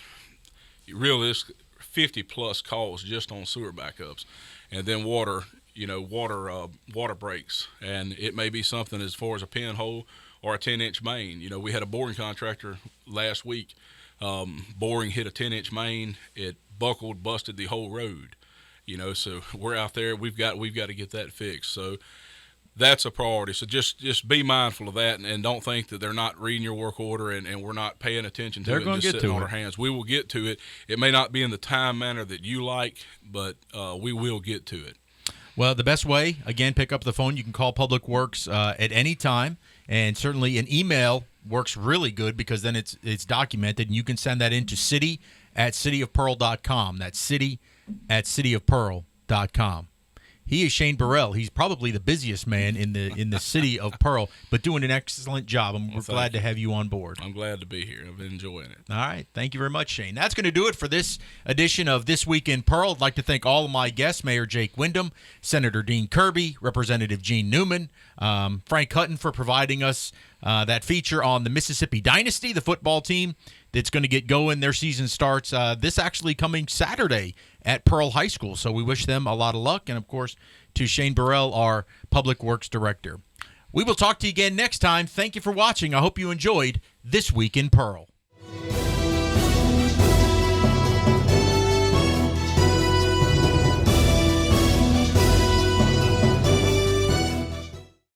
Realistic 50 plus calls just on sewer backups, and then water breaks, and it may be something as far as a pinhole or a 10-inch main. We had a boring contractor last week. Boring hit a 10-inch main. It buckled, busted the whole road. So we're out there. We've got to get that fixed. So that's a priority. So just be mindful of that, and don't think that they're not reading your work order and we're not paying attention to They're it. gonna And just get sitting to on it. our hands. We will get to it. It may not be in the time manner that you like, but we will get to it. Well, the best way, again, pick up the phone. You can call Public Works at any time, and certainly an email works really good, because then it's documented, and you can send that into city@cityofpearl.com. That's city@cityofpearl.com. He is Shane Burrell. He's probably the busiest man in the city of Pearl, but doing an excellent job. And we're glad to have you on board. I'm glad to be here. I've been enjoying it. All right. Thank you very much, Shane. That's going to do it for this edition of This Week in Pearl. I'd like to thank all of my guests, Mayor Jake Windham, Senator Dean Kirby, Representative Gene Newman, Frank Hutton for providing us that feature on the Mississippi Dynasty, the football team that's going to get going. Their season starts this actually coming Saturday at Pearl High School. So we wish them a lot of luck. And, of course, to Shane Burrell, our Public Works Director. We will talk to you again next time. Thank you for watching. I hope you enjoyed This Week in Pearl.